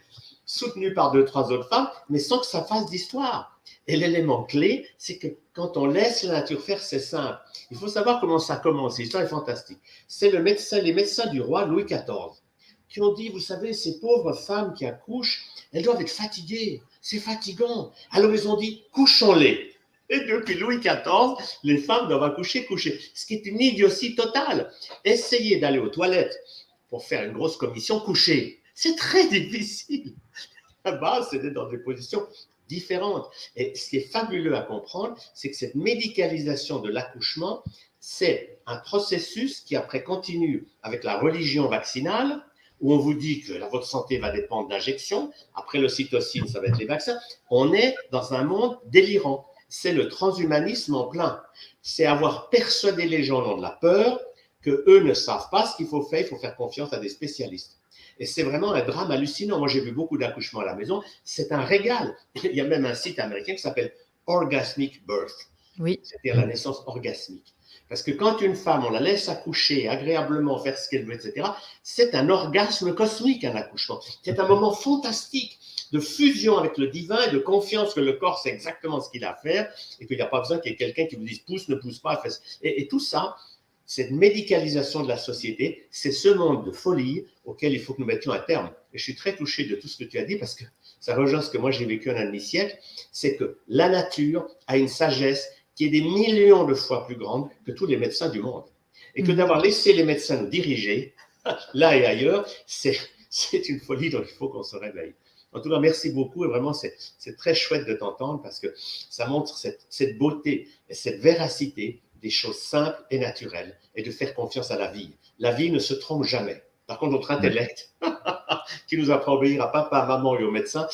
soutenue par 2, 3 autres femmes, mais sans que ça fasse d'histoire. Et l'élément clé, c'est que quand on laisse la nature faire, c'est simple. Il faut savoir comment ça commence. L'histoire est fantastique. C'est les médecins du roi Louis XIV qui ont dit, vous savez, ces pauvres femmes qui accouchent, elles doivent être fatiguées. C'est fatigant. Alors ils ont dit, couchons-les. Et depuis Louis XIV, les femmes doivent accoucher couchées. Ce qui est une idiotie totale. Essayez d'aller aux toilettes pour faire une grosse commission couchée. C'est très difficile. Là-bas, c'est dans des positions différentes. Et ce qui est fabuleux à comprendre, c'est que cette médicalisation de l'accouchement, c'est un processus qui après continue avec la religion vaccinale, où on vous dit que votre santé va dépendre d'injections. Après l'ocytocine, ça va être les vaccins. On est dans un monde délirant. C'est le transhumanisme en plein. C'est avoir persuadé les gens dans de la peur qu'eux ne savent pas ce qu'il faut faire. Il faut faire confiance à des spécialistes. Et c'est vraiment un drame hallucinant. Moi, j'ai vu beaucoup d'accouchements à la maison. C'est un régal. Il y a même un site américain qui s'appelle Orgasmic Birth, Oui. c'est-à-dire la naissance orgasmique. Parce que quand une femme, on la laisse accoucher agréablement, faire ce qu'elle veut, etc., c'est un orgasme cosmique, un accouchement. C'est un moment fantastique de fusion avec le divin et de confiance que le corps sait exactement ce qu'il a à faire et qu'il n'y a pas besoin qu'il y ait quelqu'un qui vous dise pousse, ne pousse pas. Et tout ça, cette médicalisation de la société, c'est ce monde de folie auquel il faut que nous mettions un terme. Et je suis très touché de tout ce que tu as dit parce que ça rejoint ce que moi j'ai vécu en un demi-siècle, c'est que la nature a une sagesse qui est des millions de fois plus grande que tous les médecins du monde. Et que d'avoir laissé les médecins nous diriger, là et ailleurs, c'est une folie dont il faut qu'on se réveille. En tout cas, merci beaucoup. Et vraiment, c'est très chouette de t'entendre parce que ça montre cette beauté et cette véracité des choses simples et naturelles et de faire confiance à la vie. La vie ne se trompe jamais. Par contre, notre intellect, qui nous apprend à obéir à papa, à maman et au médecin,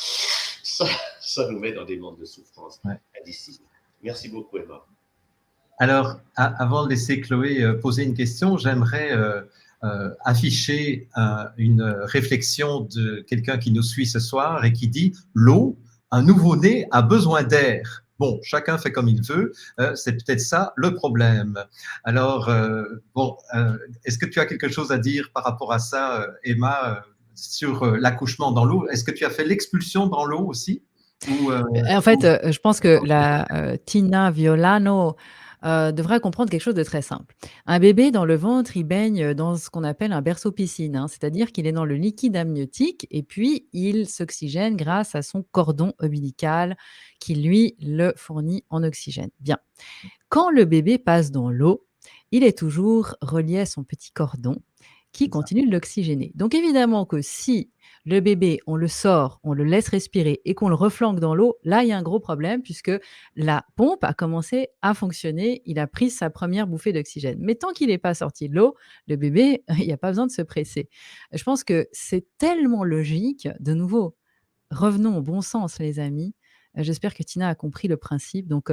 ça nous met dans des mondes de souffrance indicibles. Merci beaucoup, Emma. Alors, avant de laisser Chloé poser une question, j'aimerais afficher une réflexion de quelqu'un qui nous suit ce soir et qui dit « L'eau, un nouveau-né a besoin d'air ». Bon, chacun fait comme il veut, c'est peut-être ça le problème. Alors, est-ce que tu as quelque chose à dire par rapport à ça, Emma, sur l'accouchement dans l'eau? Est-ce que tu as fait l'expulsion dans l'eau aussi? En fait, je pense que la Tina Violano devrait comprendre quelque chose de très simple. Un bébé dans le ventre, il baigne dans ce qu'on appelle un berceau piscine, hein, c'est-à-dire qu'il est dans le liquide amniotique et puis il s'oxygène grâce à son cordon ombilical qui, lui, le fournit en oxygène. Bien. Quand le bébé passe dans l'eau, il est toujours relié à son petit cordon qui continue de l'oxygéner. Donc évidemment que si le bébé, on le sort, on le laisse respirer et qu'on le reflanque dans l'eau, là, il y a un gros problème puisque la pompe a commencé à fonctionner, il a pris sa première bouffée d'oxygène. Mais tant qu'il n'est pas sorti de l'eau, le bébé, il n'y a pas besoin de se presser. Je pense que c'est tellement logique. De nouveau, revenons au bon sens, les amis. J'espère que Tina a compris le principe. Donc,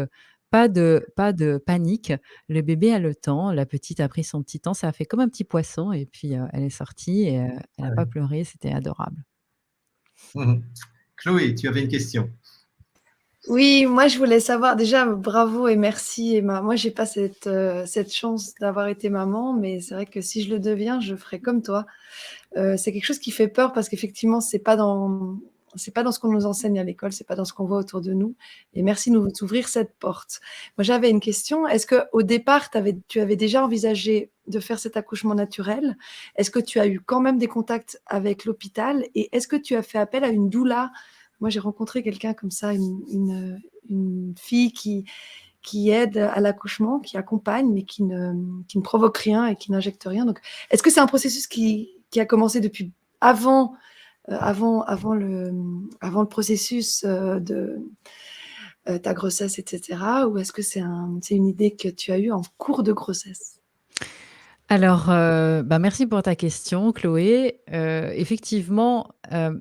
pas de panique. Le bébé a le temps. La petite a pris son petit temps. Ça a fait comme un petit poisson. Et puis, elle est sortie et elle n'a pas pleuré. C'était adorable. Chloé, tu avais une question. Oui, moi je voulais savoir, déjà bravo et merci Emma. Moi j'ai pas cette chance d'avoir été maman, mais c'est vrai que si je le deviens, je ferai comme toi. C'est quelque chose qui fait peur parce qu'effectivement c'est pas dans ce qu'on nous enseigne à l'école, c'est pas dans ce qu'on voit autour de nous. Et merci de nous ouvrir cette porte. Moi j'avais une question. Est-ce que au départ tu avais déjà envisagé de faire cet accouchement naturel? Est-ce que tu as eu quand même des contacts avec l'hôpital et est-ce que tu as fait appel à une doula? Moi, j'ai rencontré quelqu'un comme ça, une fille qui aide à l'accouchement, qui accompagne, mais qui ne provoque rien et qui n'injecte rien. Donc, est-ce que c'est un processus qui a commencé depuis avant le processus de ta grossesse, etc. Ou est-ce que c'est une idée que tu as eue en cours de grossesse? Alors, merci pour ta question, Chloé. Effectivement,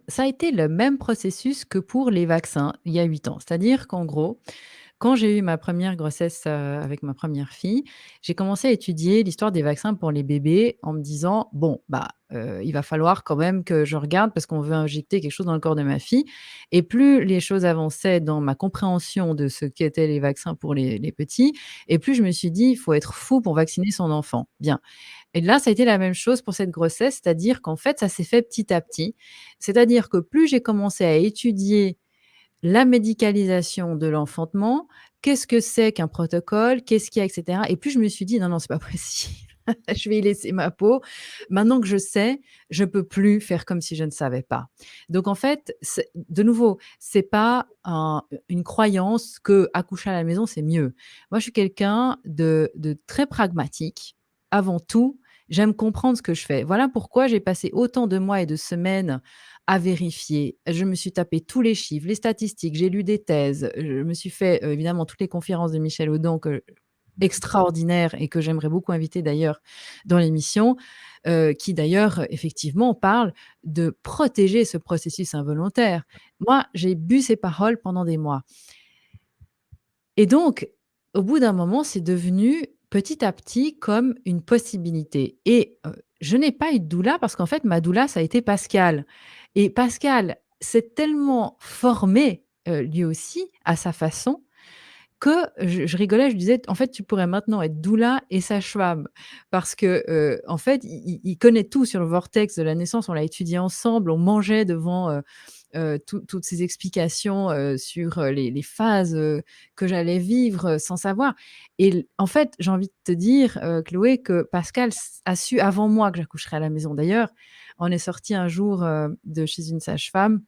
ça a été le même processus que pour les vaccins il y a 8 ans. C'est-à-dire qu'en gros, quand j'ai eu ma première grossesse, avec ma première fille, j'ai commencé à étudier l'histoire des vaccins pour les bébés en me disant: «Bon, il va falloir quand même que je regarde parce qu'on veut injecter quelque chose dans le corps de ma fille» et plus les choses avançaient dans ma compréhension de ce qu'étaient les vaccins pour les petits et plus je me suis dit: «Il faut être fou pour vacciner son enfant». Bien, et là, ça a été la même chose pour cette grossesse, c'est-à-dire qu'en fait, ça s'est fait petit à petit. C'est-à-dire que plus j'ai commencé à étudier la médicalisation de l'enfantement, qu'est-ce que c'est qu'un protocole? Qu'est-ce qu'il y a? Et cetera et puis je me suis dit: «Non, non, c'est pas possible. Je vais y laisser ma peau. Maintenant que je sais, je peux plus faire comme si je ne savais pas». Donc en fait, c'est de nouveau, c'est pas une croyance qu'accoucher à la maison, c'est mieux. Moi, je suis quelqu'un de très pragmatique. Avant tout, j'aime comprendre ce que je fais. Voilà pourquoi j'ai passé autant de mois et de semaines à vérifier. Je me suis tapé tous les chiffres, les statistiques, j'ai lu des thèses, je me suis fait, évidemment toutes les conférences de Michel Audin extraordinaires et que j'aimerais beaucoup inviter d'ailleurs dans l'émission, qui d'ailleurs, effectivement parle de protéger ce processus involontaire. Moi, j'ai bu ses paroles pendant des mois et donc au bout d'un moment, c'est devenu petit à petit comme une possibilité et je n'ai pas eu de doula parce qu'en fait ma doula, ça a été Pascal et Pascal s'est tellement formé, lui aussi à sa façon que je rigolais, je disais: «En fait, tu pourrais maintenant être doula et sage-femme» parce que, en fait, il connaît tout sur le vortex de la naissance. On l'a étudié ensemble, on mangeait devant, toutes ces explications, sur, les phases, que j'allais vivre, sans savoir et en fait, j'ai envie de te dire, Chloé, que Pascal a su avant moi que j'accoucherais à la maison. D'ailleurs, on est sorti un jour, de chez une sage-femme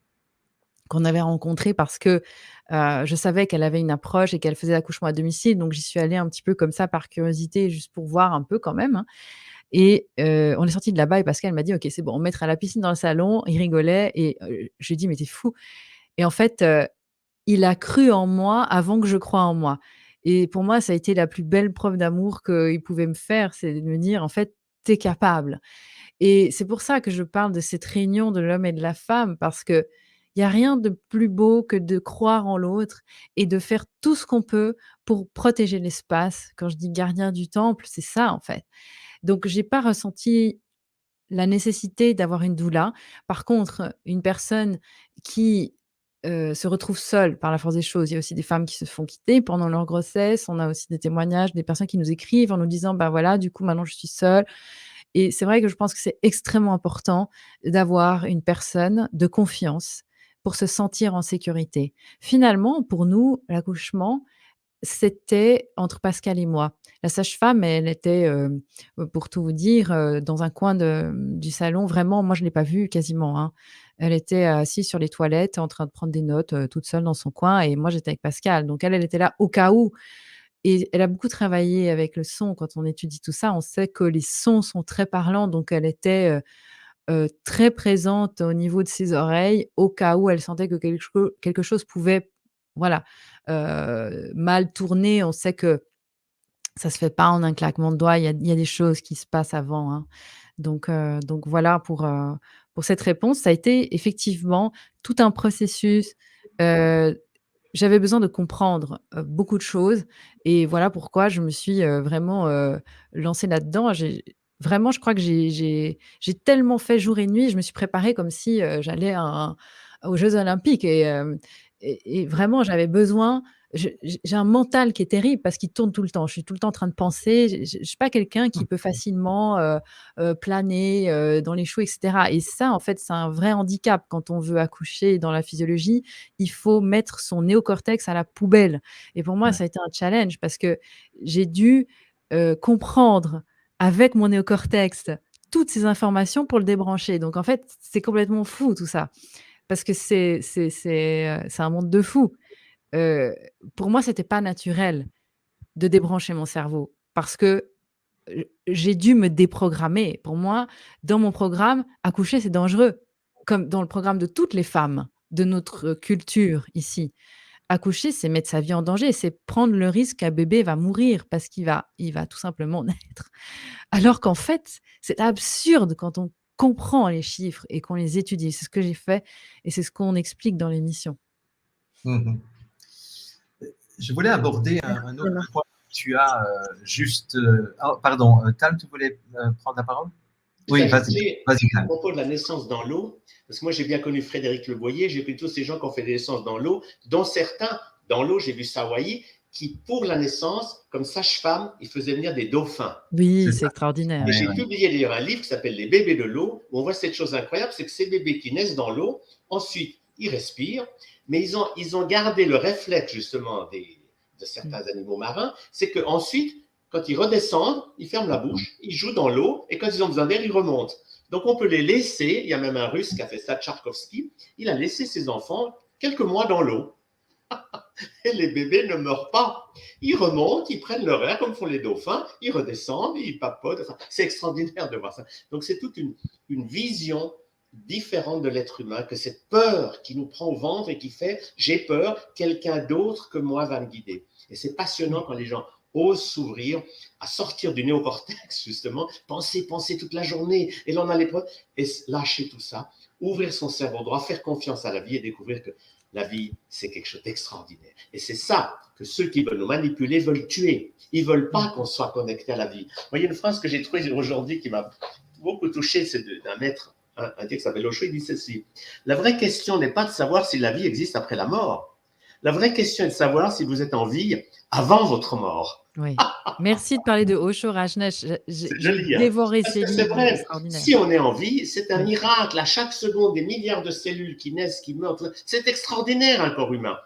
qu'on avait rencontrée parce que, je savais qu'elle avait une approche et qu'elle faisait l'accouchement à domicile, donc j'y suis allée un petit peu comme ça par curiosité, juste pour voir un peu quand même, hein Et on est sorti de là-bas et Pascal m'a dit: «OK, c'est bon, on mettra la piscine dans le salon». Il rigolait et je lui ai dit: «Mais tu es fou». Et en fait, il a cru en moi avant que je croie en moi. Et pour moi, ça a été la plus belle preuve d'amour qu'il pouvait me faire, c'est de me dire: «En fait, tu es capable». Et c'est pour ça que je parle de cette réunion de l'homme et de la femme, parce qu'il y a rien de plus beau que de croire en l'autre et de faire tout ce qu'on peut pour protéger l'espace. Quand je dis gardien du temple, c'est ça, en fait. Donc j'ai pas ressenti la nécessité d'avoir une doula. Par contre, une personne qui, se retrouve seule par la force des choses, il y a aussi des femmes qui se font quitter pendant leur grossesse. On a aussi des témoignages, des personnes qui nous écrivent en nous disant: «Bah, voilà, du coup, maintenant je suis seule». Et c'est vrai que je pense que c'est extrêmement important d'avoir une personne de confiance pour se sentir en sécurité. Finalement, pour nous, l'accouchement, c'était entre Pascal et moi. La sage-femme, elle était, pour tout vous dire, dans un coin du salon. Vraiment, moi, je ne l'ai pas vue quasiment, hein. Elle était assise sur les toilettes en train de prendre des notes, toute seule dans son coin, et moi, j'étais avec Pascal. Donc elle était là au cas où. Et elle a beaucoup travaillé avec le son. Quand on étudie tout ça, on sait que les sons sont très parlants, donc elle était, très présente au niveau de ses oreilles, au cas où elle sentait que quelque chose pouvait, voilà, mal tourner. On sait que ça se fait pas en un claquement de doigts, il y a des choses qui se passent avant, hein. Donc voilà pour cette réponse. Ça a été effectivement tout un processus. Heu, J'avais besoin de comprendre, beaucoup de choses, et voilà pourquoi je me suis, vraiment, lancée là-dedans. Vraiment, je crois que j'ai tellement fait jour et nuit. Je me suis préparée comme si, j'allais aux Jeux olympiques, et vraiment j'avais besoin. J'ai un mental qui est terrible parce qu'il tourne tout le temps. Je suis tout le temps en train de penser. Je suis pas quelqu'un qui peut facilement, planer, dans les choux et cetera, et ça, en fait, c'est un vrai handicap quand on veut accoucher dans la physiologie. Il faut mettre son néocortex à la poubelle, et pour moi, Ouais. ça a été un challenge parce que j'ai dû, comprendre avec mon néocortex toutes ces informations pour le débrancher. Donc en fait, c'est complètement fou tout ça, parce que c'est un monde de fous. Heu, pour moi, c'était pas naturel de débrancher mon cerveau parce que, j'ai dû me déprogrammer. Pour moi, dans mon programme, accoucher, c'est dangereux, comme dans le programme de toutes les femmes de notre culture ici. Accoucher, c'est mettre sa vie en danger, c'est prendre le risque qu'un bébé va mourir parce qu'il va tout simplement naître. Alors qu'en fait, c'est absurde quand on comprend les chiffres et qu'on les étudie. C'est ce que j'ai fait et c'est ce qu'on explique dans l'émission. Mhm. Je voulais aborder un autre Merci. point. Tu as juste. Oh, pardon, Tal, tu voulais prendre la parole? Juste Oui, vas-y, ajouter vas-y, à Tal. propos de la naissance dans l'eau, parce que moi j'ai bien connu Frédéric Le Boyer, j'ai vu tous ces gens qui ont fait des naissances dans l'eau, dont certains, dans l'eau, j'ai vu Sawai, qui pour la naissance, comme sage-femme, ils faisaient venir des dauphins. Oui, C'est c'est ça. extraordinaire. Et Ouais, j'ai ouais. publié d'ailleurs un livre qui s'appelle Les bébés de l'eau, où on voit cette chose incroyable, c'est que ces bébés qui naissent dans l'eau, ensuite ils respirent, mais ils ont gardé le réflexe justement de Mmh. certains animaux marins, c'est qu'ensuite, quand ils redescendent, ils ferment la bouche, ils jouent dans l'eau, et quand ils ont besoin d'air, ils remontent. Donc on peut les laisser, il y a même un Russe qui a fait ça, Tcharkovsky, il a laissé ses enfants quelques mois dans l'eau. Et les bébés ne meurent pas. Ils remontent, ils prennent leur air comme font les dauphins, ils redescendent, ils papotent. Enfin, c'est extraordinaire de voir ça. Donc c'est toute une vision différente de l'être humain, que cette peur qui nous prend au ventre et qui fait j'ai peur, quelqu'un d'autre que moi va me guider. Et c'est passionnant quand les gens osent s'ouvrir, à sortir du néocortex, justement, penser toute la journée, et là on a l'épreuve, et lâcher tout ça, ouvrir son cerveau droit, faire confiance à la vie et découvrir que la vie, c'est quelque chose d'extraordinaire. Et c'est ça que ceux qui veulent nous manipuler veulent tuer. Ils ne veulent pas qu'on soit connecté à la vie. Vous voyez, une phrase que j'ai trouvée aujourd'hui qui m'a beaucoup touché, c'est d'un maître, un type qui s'appelle Osho, il dit ceci: la vraie question n'est pas de savoir si la vie existe après la mort. La vraie question est de savoir si vous êtes en vie avant votre mort. Oui. Merci de parler de Osho Rajneesh. C'est J'ai joli, hein? dévoré Parce ses que c'est livres, il est vrai, extraordinaire. si on est en vie, c'est un Oui. miracle. À chaque seconde, des milliards de cellules qui naissent, qui meurent. C'est extraordinaire, un corps humain.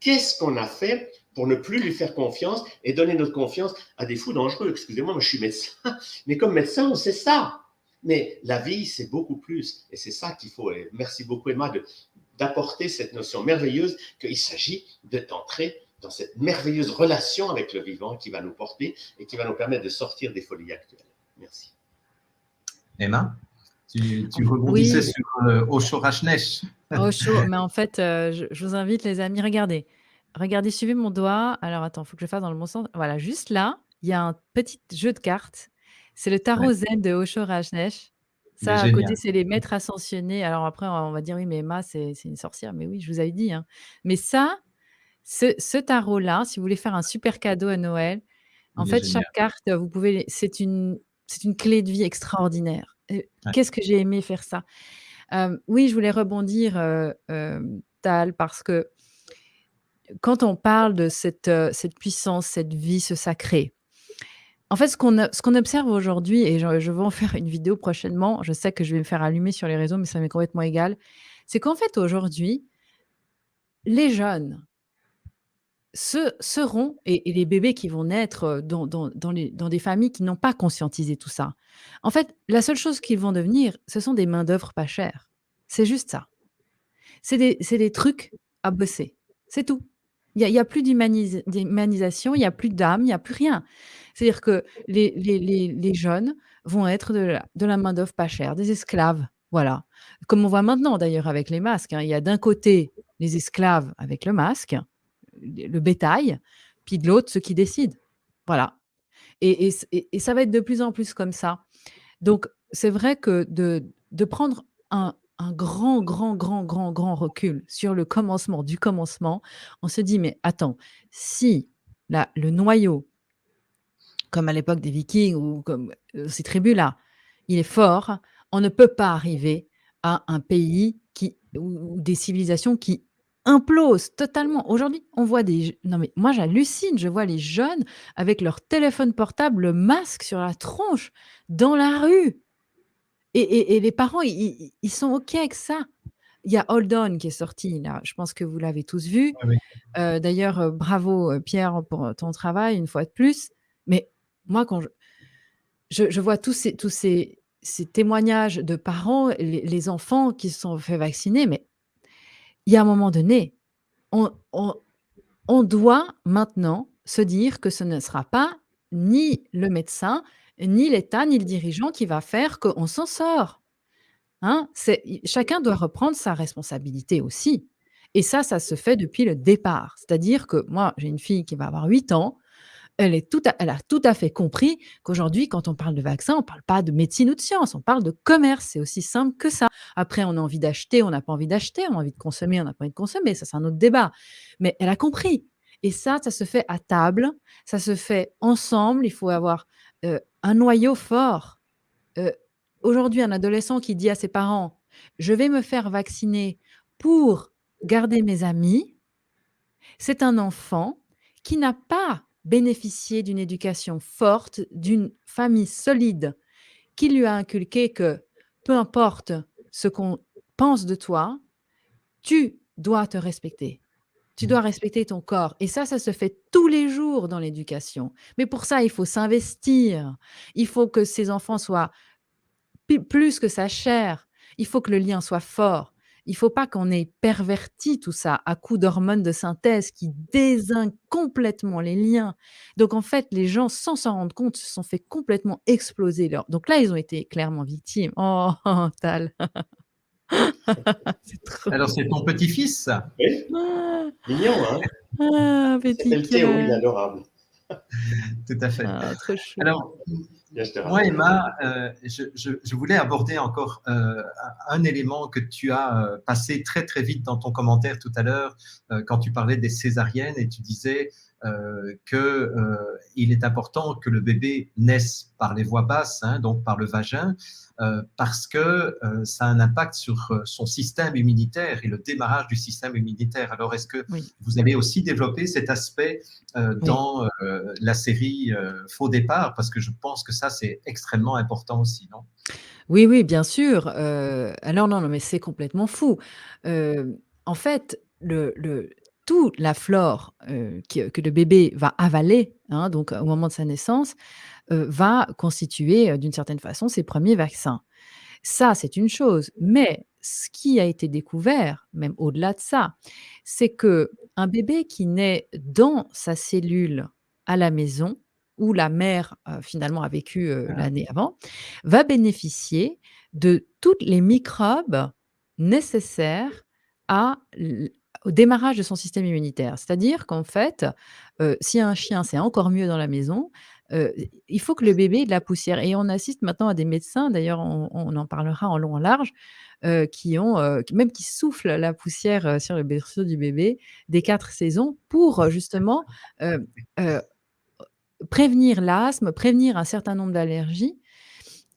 Qu'est-ce qu'on a fait pour ne plus lui faire confiance et donner notre confiance à des fous dangereux? Excusez-moi, moi je suis médecin, mais comme médecin, on sait ça. Mais la vie, c'est beaucoup plus. Et c'est ça qu'il faut. Et merci beaucoup, Emma, d'apporter cette notion merveilleuse qu'il s'agit d'entrer dans cette merveilleuse relation avec le vivant qui va nous porter et qui va nous permettre de sortir des folies actuelles. Merci. Emma, tu rebondissais Oui, sur Osho Rajneesh. au chaud. Mais en fait, je vous invite, les amis, regardez. Regardez, suivez mon doigt. Alors, attends, il faut que je fasse dans le bon sens. Voilà, juste là, il y a un petit jeu de cartes. C'est le Ouais, tarot zen de Osho Rajneesh. il est Ça, à côté, génial. c'est les maîtres ascensionnés. Alors après, on va dire, oui, mais Emma, c'est une sorcière. Mais oui, je vous avais dit, hein. Mais ça, ce tarot-là, si vous voulez faire un super cadeau à Noël, en Il est fait, génial. chaque carte, vous pouvez c'est une clé de vie extraordinaire. Ouais, Qu'est-ce que j'ai aimé faire ça? Oui, je voulais rebondir, Tal, parce que quand on parle de cette puissance, cette vie, ce sacré, en fait, ce qu'on observe aujourd'hui, et je vais en faire une vidéo prochainement, je sais que je vais me faire allumer sur les réseaux, mais ça m'est complètement égal, c'est qu'en fait, aujourd'hui, les jeunes seront, et les bébés qui vont naître, dans des familles qui n'ont pas conscientisé tout ça. En fait, la seule chose qu'ils vont devenir, ce sont des main-d'œuvre pas chères. C'est juste ça. C'est des trucs à bosser, c'est tout. Il y a plus d'humanisation, il y a plus d'âme, il y a plus rien. C'est-à-dire que les jeunes vont être de la main-d'œuvre pas chère, des esclaves, voilà. Comme on voit maintenant d'ailleurs avec les masques, hein. Il y a d'un côté les esclaves avec le masque, le bétail, puis de l'autre ceux qui décident. Voilà, et ça va être de plus en plus comme ça. Donc, c'est vrai que de prendre un grand, grand, grand, grand, grand recul sur le commencement du commencement, on se dit: «Mais attends, si le noyau, comme à l'époque des Vikings ou comme, ces tribus-là, il est fort, on ne peut pas arriver à un pays ou des civilisations qui implosent totalement». Aujourd'hui, on voit non mais moi j'hallucine, je vois les jeunes avec leur téléphone portable, le masque sur la tronche, dans la rue. Et les parents, ils sont OK avec ça. Il y a Hold On qui est sorti là, je pense que vous l'avez tous vu. ouais, D'ailleurs, bravo, Pierre, pour, ton travail une fois de plus. Mais moi, quand je vois tous ces témoignages de parents, les enfants qui se sont fait vacciner, mais il y a un moment donné, on on on doit maintenant se dire que ce ne sera pas ni le médecin, ni l'État, ni le dirigeant qui va faire qu'on s'en sort. Hein? Chacun doit reprendre sa responsabilité aussi, et ça se fait depuis le départ. C'est-à-dire que moi, j'ai une fille qui va avoir 8 ans, elle a tout à fait compris qu'aujourd'hui, quand on parle de vaccin, on ne parle pas de médecine ou de science, on parle de commerce. C'est aussi simple que ça. Après, on a envie d'acheter, on n'a pas envie d'acheter, on a envie de consommer, on n'a pas envie de consommer, ça, c'est un autre débat. Mais elle a compris, et ça se fait à table, ça se fait ensemble. Il faut avoir, un noyau fort. Heu, Aujourd'hui, un adolescent qui dit à ses parents: «Je vais me faire vacciner pour garder mes amis», c'est un enfant qui n'a pas bénéficié d'une éducation forte, d'une famille solide qui lui a inculqué que peu importe ce qu'on pense de toi, tu dois te respecter. Tu dois respecter ton corps, et ça se fait tous les jours dans l'éducation. Mais pour ça, il faut s'investir. Il faut que ces enfants soient plus que sa chair. Il faut que le lien soit fort. Il faut pas qu'on ait perverti tout ça à coups d'hormones de synthèse qui dézinguent complètement les liens. Donc en fait, les gens, sans s'en rendre compte, se sont fait complètement exploser donc là, ils ont été clairement victimes. Oh, Tal, c'est trop. alors, c'est ton petit-fils, ça? Oui, Ah, mignon, hein? ah, Il petit s'appelle Théo, il est cœur. adorable. Tout à fait. Ah, trop chou. Alors, Viens, je te moi, rassure. Emma, je voulais aborder encore un élément que tu as passé très très vite dans ton commentaire tout à l'heure, quand tu parlais des césariennes, et tu disais qu'il est important que le bébé naisse par les voies basses, hein, donc par le vagin, parce que ça a un impact sur son système immunitaire et le démarrage du système immunitaire. Alors, est-ce que Oui, vous allez aussi développer cet aspect oui. dans la série Faux départ, parce que je pense que ça, c'est extrêmement important aussi, non? Oui, oui, bien sûr, alors non, non, mais c'est complètement fou. En fait, toute la flore, que le bébé va avaler, hein, donc au moment de sa naissance, va constituer, d'une certaine façon, ses premiers vaccins. Ça, c'est une chose, mais ce qui a été découvert, même au-delà de ça, c'est que un bébé qui naît dans sa cellule à la maison, où la mère, finalement a vécu, l'année avant, va bénéficier de toutes les microbes nécessaires à l au démarrage de son système immunitaire. C'est-à-dire qu'en fait, s'il y a un chien, c'est encore mieux dans la maison. Il faut que le bébé ait de la poussière et on assiste maintenant à des médecins, d'ailleurs on en parlera en long en large, qui soufflent la poussière, sur le berceau du bébé des 4 saisons pour, justement, heu heu, prévenir l'asthme, prévenir un certain nombre d'allergies.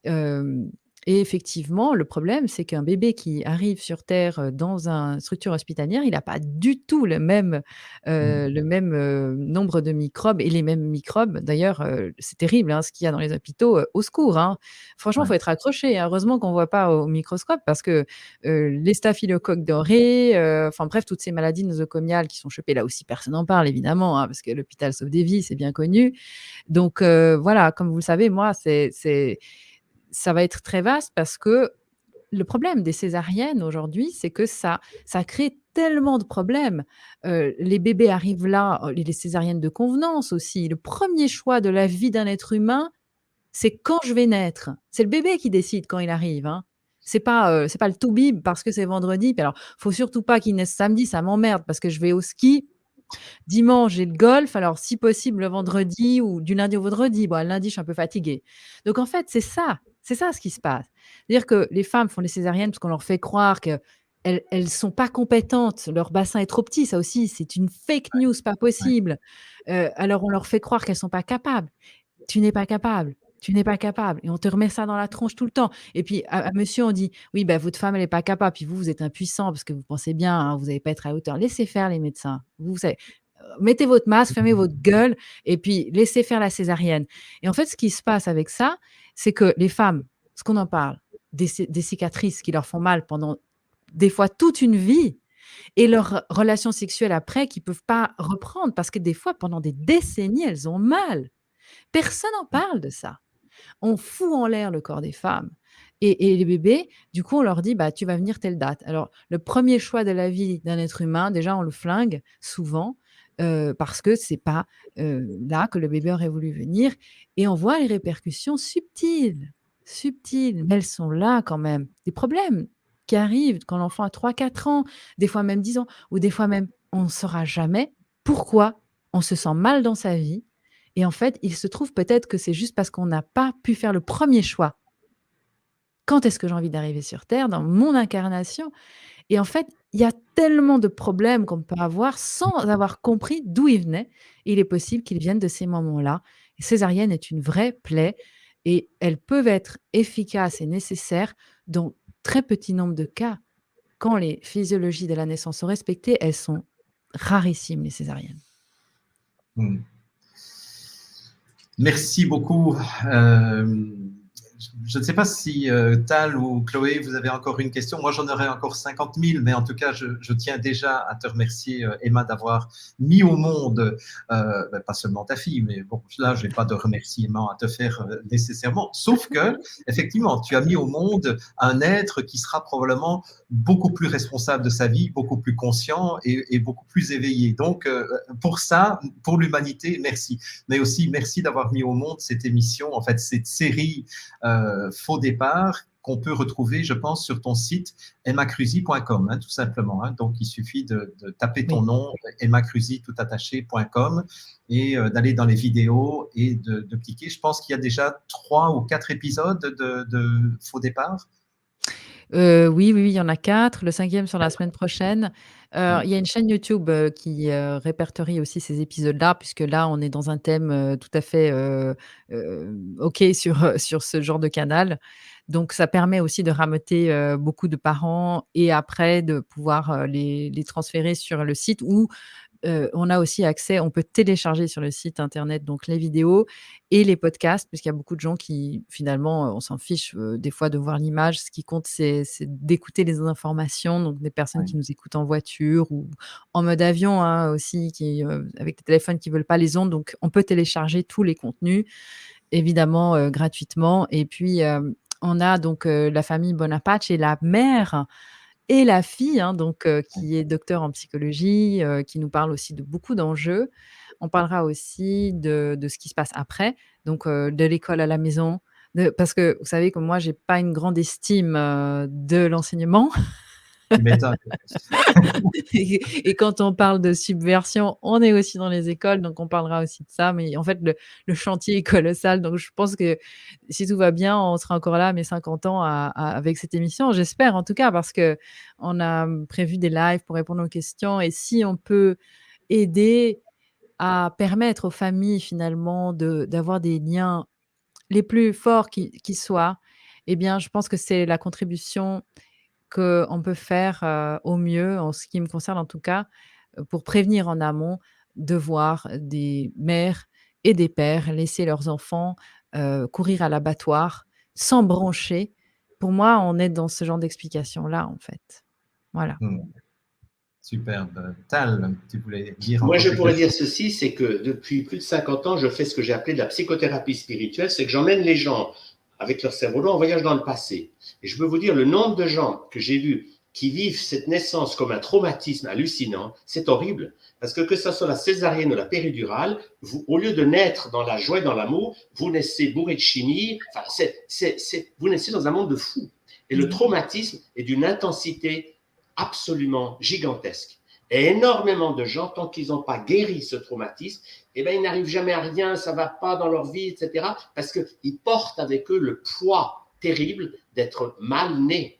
Hem Et effectivement, le problème, c'est qu'un bébé qui arrive sur terre, dans une structure hospitalière, il n'a pas du tout le même nombre de microbes et les mêmes microbes. D'ailleurs, c'est terrible, hein, ce qu'il y a dans les hôpitaux, au secours, hein. Franchement, il Ouais, faut être accroché, hein. Heureusement qu'on ne voit pas au microscope parce que, les staphylocoques dorés, enfin bref, toutes ces maladies nosocomiales qui sont chopées, là aussi personne n'en parle évidemment, hein, parce que l'hôpital sauve des vies, c'est bien connu. Donc voilà, comme vous le savez, moi, ça va être très vaste parce que le problème des césariennes aujourd'hui, c'est que ça crée tellement de problèmes. Les bébés arrivent là, les césariennes de convenance aussi. Le premier choix de la vie d'un être humain, c'est quand je vais naître. C'est le bébé qui décide quand il arrive, hein. C'est pas le toubib parce que c'est vendredi. Puis alors, faut surtout pas qu'il naisse samedi, ça m'emmerde parce que je vais au ski. Dimanche, j'ai le golf, alors si possible le vendredi ou du lundi au vendredi. Bon, le lundi, je suis un peu fatiguée. Donc en fait, c'est ça ce qui se passe. C'est-à-dire que les femmes font les césariennes parce qu'on leur fait croire qu'elles sont pas compétentes, leur bassin est trop petit, ça aussi, c'est une fake news pas ouais. possible. Alors on leur fait croire qu'elles sont pas capables. Tu n'es pas capable, tu n'es pas capable et on te remet ça dans la tronche tout le temps et puis à monsieur, on dit: «Oui, bah, votre femme, elle est pas capable, puis vous, vous êtes impuissant parce que vous pensez bien, hein, vous allez pas être à la hauteur». Laissez faire les médecins. Vous savez, mettez votre masque, fermez votre gueule et puis laissez faire la césarienne et en fait, ce qui se passe avec ça, c'est que les femmes, parce qu'on en parle, des cicatrices qui leur font mal pendant des fois toute une vie et leurs relations sexuelles après qui peuvent pas reprendre parce que des fois, pendant des décennies, elles ont mal. Personne n'en parle de ça. On fout en l'air le corps des femmes et les bébés, du coup, on leur dit: «Bah, tu vas venir telle date». Alors, le premier choix de la vie d'un être humain, déjà, on le flingue souvent, parce que c'est pas, là que le bébé aurait voulu venir et on voit les répercussions subtiles, subtiles, mais elles sont là quand même. Des problèmes qui arrivent quand l'enfant a 3, 4 ans, des fois même 10 ans ou des fois même on ne saura jamais pourquoi on se sent mal dans sa vie et en fait, il se trouve peut-être que c'est juste parce qu'on n'a pas pu faire le premier choix. Quand est-ce que j'ai envie d'arriver sur terre, dans mon incarnation? Et en fait, il y a tellement de problèmes qu'on peut avoir sans avoir compris d'où ils venaient. Et il est possible qu'ils viennent de ces moments-là. Et césarienne est une vraie plaie et elles peuvent être efficaces et nécessaires dans très petit nombre de cas. Quand les physiologies de la naissance sont respectées, elles sont rarissimes, les césariennes. Mmh. Merci beaucoup. Euh, je ne sais pas si Tal ou Chloé, vous avez encore une question. Moi, j'en aurais encore 50 000, mais en tout cas, je tiens déjà à te remercier, Emma, d'avoir mis au monde, pas seulement ta fille, mais bon, là, je n'ai pas de remerciement à te faire nécessairement, sauf que, effectivement, tu as mis au monde un être qui sera probablement beaucoup plus responsable de sa vie, beaucoup plus conscient et beaucoup plus éveillé. Donc, pour ça, pour l'humanité, merci. Mais aussi, merci d'avoir mis au monde cette émission, en fait, cette série Faux départ qu'on peut retrouver, je pense, sur ton site emmacruzy.com, hein, tout simplement. Hein. Donc, il suffit de taper ton Oui. nom, emmacruzy.com et d'aller dans les vidéos et de cliquer. Je pense qu'il y a déjà 3 ou 4 épisodes de Faux départ. Oui, oui, oui, il y en a 4. Le 5e sur la semaine prochaine. Ouais. Il y a une chaîne YouTube, qui, répertorie aussi ces épisodes-là, puisque là, on est dans un thème, tout à fait, OK sur, sur ce genre de canal. Donc ça permet aussi de rameuter, beaucoup de parents et après de pouvoir, les transférer sur le site où on a aussi accès, on peut télécharger sur le site internet donc les vidéos et les podcasts, puisqu'il y a beaucoup de gens qui finalement, on s'en fiche, des fois de voir l'image. Ce qui compte, c'est d'écouter les informations, donc des personnes Ouais. qui nous écoutent en voiture ou en mode avion, hein, aussi, qui, avec des téléphones qui veulent pas les ondes, donc on peut télécharger tous les contenus, évidemment, gratuitement et puis, on a donc, la famille Bonaparte et la mère et la fille, hein, donc qui est docteur en psychologie, qui nous parle aussi de beaucoup d'enjeux. on parlera aussi de ce qui se passe après, donc de l'école à la maison, parce que vous savez que moi, j'ai pas une grande estime, de l'enseignement. Tu m'étonnes. Et quand on parle de subversion, on est aussi dans les écoles, donc on parlera aussi de ça. Mais en fait, le chantier est colossal. Donc je pense que si tout va bien, on sera encore là à mes 50 ans avec cette émission. J'espère en tout cas, parce qu'on a prévu des lives pour répondre aux questions. Et si on peut aider à permettre aux familles finalement d'avoir des liens les plus forts qui soient, eh bien, je pense que c'est la contribution qu'on peut faire, au mieux, en ce qui me concerne en tout cas, pour prévenir en amont, de voir des mères et des pères laisser leurs enfants, courir à l'abattoir sans brancher. Pour moi, on est dans ce genre d'explication-là, en fait. Voilà. Superbe. Tal, tu voulais dire Moi, encore je quelque pourrais chose? dire ceci, c'est que depuis plus de 50 ans, je fais ce que j'ai appelé de la psychothérapie spirituelle, c'est que j'emmène les gens avec leur cerveau en voyage dans le passé. Et je peux vous dire, le nombre de gens que j'ai vus qui vivent cette naissance comme un traumatisme hallucinant, c'est horrible. Parce que ce soit la césarienne ou la péridurale, vous, au lieu de naître dans la joie et dans l'amour, vous naissez bourré de chimie, enfin, vous naissez dans un monde de fous. Et le traumatisme est d'une intensité absolument gigantesque. Et énormément de gens, tant qu'ils n'ont pas guéri ce traumatisme, eh ben, ils n'arrivent jamais à rien, ça ne va pas dans leur vie, etc. Parce qu'ils portent avec eux le poids terrible d'être mal nés.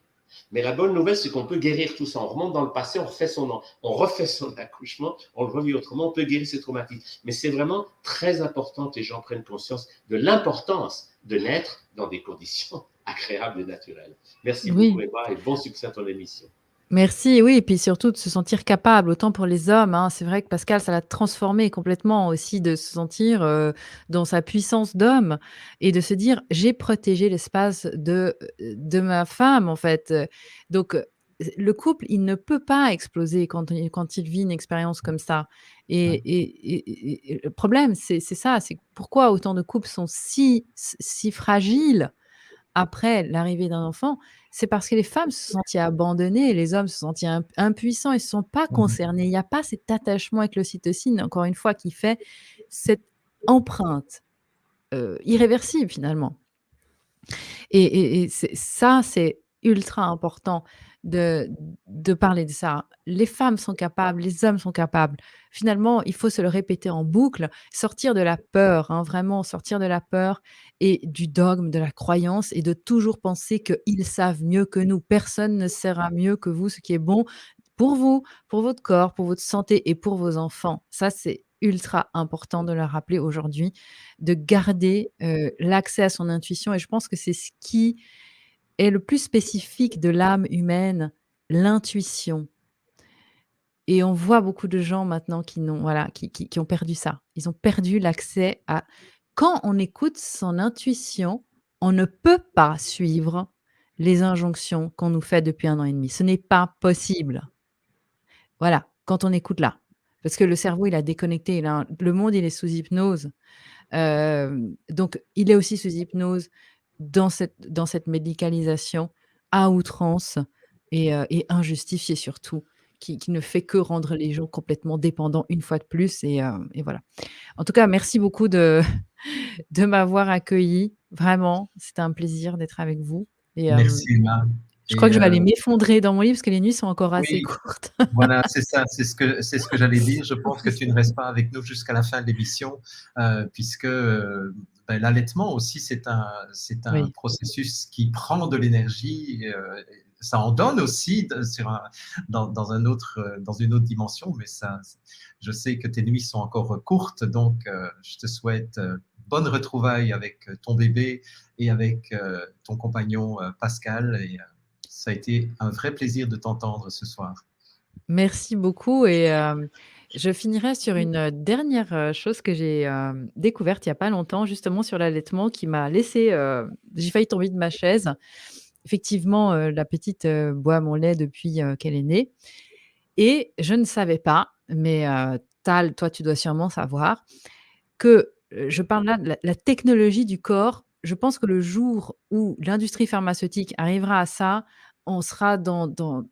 Mais la bonne nouvelle, c'est qu'on peut guérir tout ça. On remonte dans le passé, on refait son accouchement, on le revit autrement, on peut guérir ces traumatismes. Mais c'est vraiment très important que les gens prennent conscience de l'importance de naître dans des conditions agréables et naturelles. Merci beaucoup, Oui. Emma, et bon succès à ton émission. Merci, oui, et puis surtout de se sentir capable, autant pour les hommes, hein. C'est vrai que Pascal, ça l'a transformé complètement aussi, de se sentir, dans sa puissance d'homme et de se dire: «J'ai protégé l'espace de ma femme», en fait, donc le couple, il ne peut pas exploser quand il vit une expérience comme ça et Ouais. et et le problème, c'est ça, c'est pourquoi autant de couples sont si fragiles après l'arrivée d'un enfant, c'est parce que les femmes se sont senties abandonnées, les hommes se sont sentis impuissants, ils ne se sont pas concernés. Il n'y a pas cet attachement avec l'ocytocine, encore une fois, qui fait cette empreinte, irréversible finalement. Et c'est ultra important de de parler de ça. Les femmes sont capables, les hommes sont capables. Finalement, il faut se le répéter en boucle, sortir de la peur, hein, vraiment sortir de la peur et du dogme, de la croyance et de toujours penser qu'ils savent mieux que nous. Personne ne saura mieux que vous ce qui est bon pour votre corps, pour votre santé et pour vos enfants. Ça, c'est ultra important de le rappeler aujourd'hui, de garder, l'accès à son intuition et je pense que c'est ce qui est le plus spécifique de l'âme humaine, l'intuition et on voit beaucoup de gens maintenant qui n'ont voilà, qui ont perdu ça. Ils ont perdu l'accès à quand on écoute son intuition, on ne peut pas suivre les injonctions qu'on nous fait depuis 1 an et demi. Ce n'est pas possible. Voilà, quand on écoute là. Parce que le cerveau, il a déconnecté, le monde, il est sous hypnose. Donc il est aussi sous hypnose dans cette médicalisation à outrance et injustifiée surtout, qui ne fait que rendre les gens complètement dépendants une fois de plus et voilà. En tout cas, merci beaucoup de de m'avoir accueillie. Vraiment, c'était un plaisir d'être avec vous et Merci, Emma. je crois Et que je vais aller m'effondrer dans mon lit parce que les nuits sont encore assez oui, courtes. voilà, c'est ça, c'est ce que j'allais dire. Je pense que tu ne restes pas avec nous jusqu'à la fin de l'émission, puisque, l'allaitement aussi, c'est un Oui. processus qui prend de l'énergie, ça en donne aussi dans une autre dimension, mais ça, je sais que tes nuits sont encore courtes, donc je te souhaite bonne retrouvaille avec ton bébé et avec ton compagnon Pascal. Et ça a été un vrai plaisir de t'entendre ce soir. Merci beaucoup et je finirai sur une, dernière, chose que j'ai, découverte il y a pas longtemps, justement sur l'allaitement qui m'a laissé, j'ai failli tomber de ma chaise. Effectivement, la petite, boit mon lait depuis, qu'elle est née et je ne savais pas, mais Tal, toi, tu dois sûrement savoir que, je parle là de la technologie du corps. Je pense que le jour où l'industrie pharmaceutique arrivera à ça, on sera dans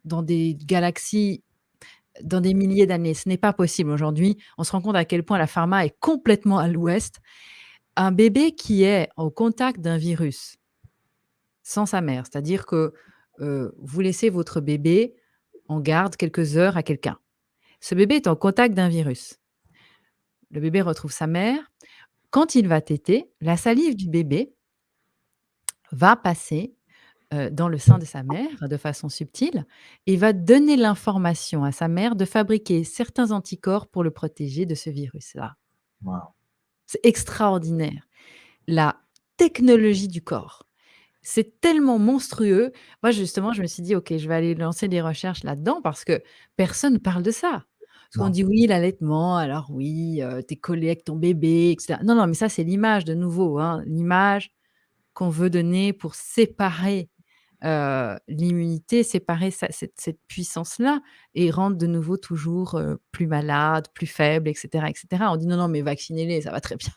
des galaxies dans des milliers d'années. Ce n'est pas possible aujourd'hui. On se rend compte à quel point la pharma est complètement à l'ouest. Un bébé qui est au contact d'un virus sans sa mère, c'est-à-dire que vous laissez votre bébé en garde quelques heures à quelqu'un. Ce bébé est en contact d'un virus. Le bébé retrouve sa mère. Quand il va téter, la salive du bébé va passer dans le sein de sa mère de façon subtile et va donner l'information à sa mère de fabriquer certains anticorps pour le protéger de ce virus-là. Wow. C'est extraordinaire. La technologie du corps, c'est tellement monstrueux. Moi, justement, je me suis dit: «OK, je vais aller lancer des recherches là-dedans» parce que personne ne parle de ça. Parce qu'on Non. dit: «Oui, l'allaitement, alors oui, tu es collé avec ton bébé» et cetera. Non, non, mais ça, c'est l'image de nouveau, hein, l'image qu'on veut donner pour séparer l'immunité, séparer cette puissance-là et rendre de nouveau toujours plus malade, plus faible, etc., etc. On dit non, non, mais vaccinez-les, ça va très bien.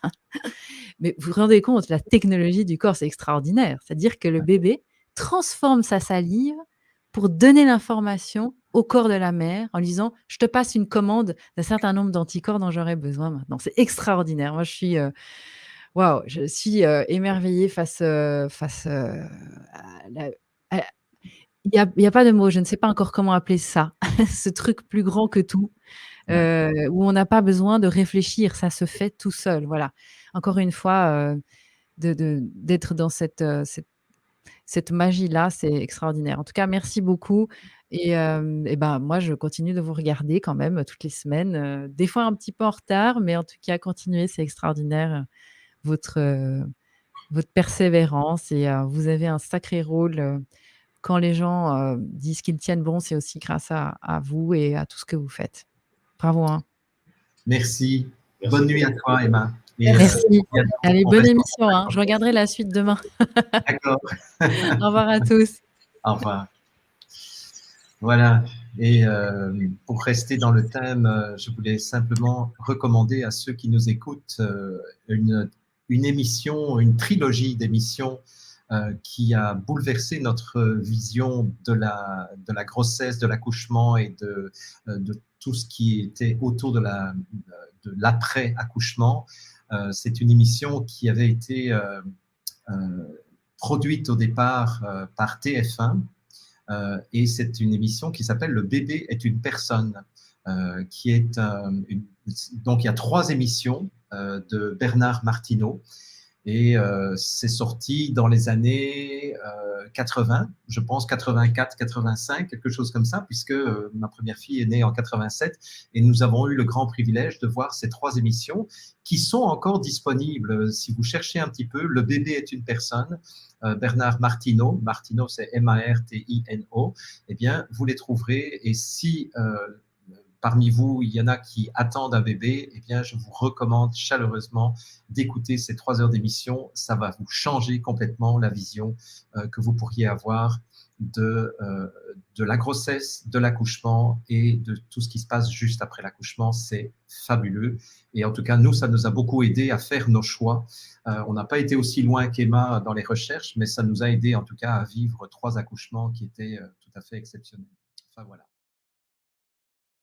Mais vous vous rendez compte, la technologie du corps, c'est extraordinaire. C'est-à-dire que le bébé transforme sa salive pour donner l'information au corps de la mère en lui disant je te passe une commande d'un certain nombre d'anticorps dont j'aurais besoin maintenant. C'est extraordinaire. Moi, je suis waouh, je suis émerveillée face à à il y a pas de mots, je ne sais pas encore comment appeler ça. Ce truc plus grand que tout, où on n'a pas besoin de réfléchir, ça se fait tout seul, voilà. Encore une fois, d'être dans cette magie-là, c'est extraordinaire. En tout cas, merci beaucoup et ben, moi, je continue de vous regarder quand même toutes les semaines, des fois un petit peu en retard, mais en tout cas, continuez, c'est extraordinaire, votre, votre persévérance et vous avez un sacré rôle, quand les gens, disent qu'ils tiennent bon, c'est aussi grâce à vous et à tout ce que vous faites. Bravo, hein. Merci. Merci Bonne nuit à beaucoup. toi, Emma. Et, Merci. Allez, on bonne reste en émission, hein. Je regarderai la suite demain. D'accord. Au revoir à tous. Au revoir. Voilà. Et pour rester dans le thème, je voulais simplement recommander à ceux qui nous écoutent une émission, une trilogie d'émissions qui a bouleversé notre vision de la grossesse, de l'accouchement et de tout ce qui était autour de l'après-accouchement. C'est une émission qui avait été produite au départ par TF1 et c'est une émission qui s'appelle Le bébé est une personne, qui est donc il y a 3 émissions de Bernard Martineau et c'est sorti dans les années 80, je pense 84, 85, quelque chose comme ça, puisque ma première fille est née en 87 et nous avons eu le grand privilège de voir ces 3 émissions qui sont encore disponibles. Si vous cherchez un petit peu, Le bébé est une personne, Bernard Martineau, Martineau c'est M-A-R-T-I-N-O, eh bien vous les trouverez et si parmi vous, il y en a qui attendent un bébé, eh bien, je vous recommande chaleureusement d'écouter ces 3 heures d'émission. Ça va vous changer complètement la vision que vous pourriez avoir de la grossesse, de l'accouchement et de tout ce qui se passe juste après l'accouchement. C'est fabuleux. Et en tout cas, nous, ça nous a beaucoup aidé à faire nos choix. On n'a pas été aussi loin qu'Emma dans les recherches, mais ça nous a aidé en tout cas à vivre 3 accouchements qui étaient tout à fait exceptionnels. Enfin, voilà.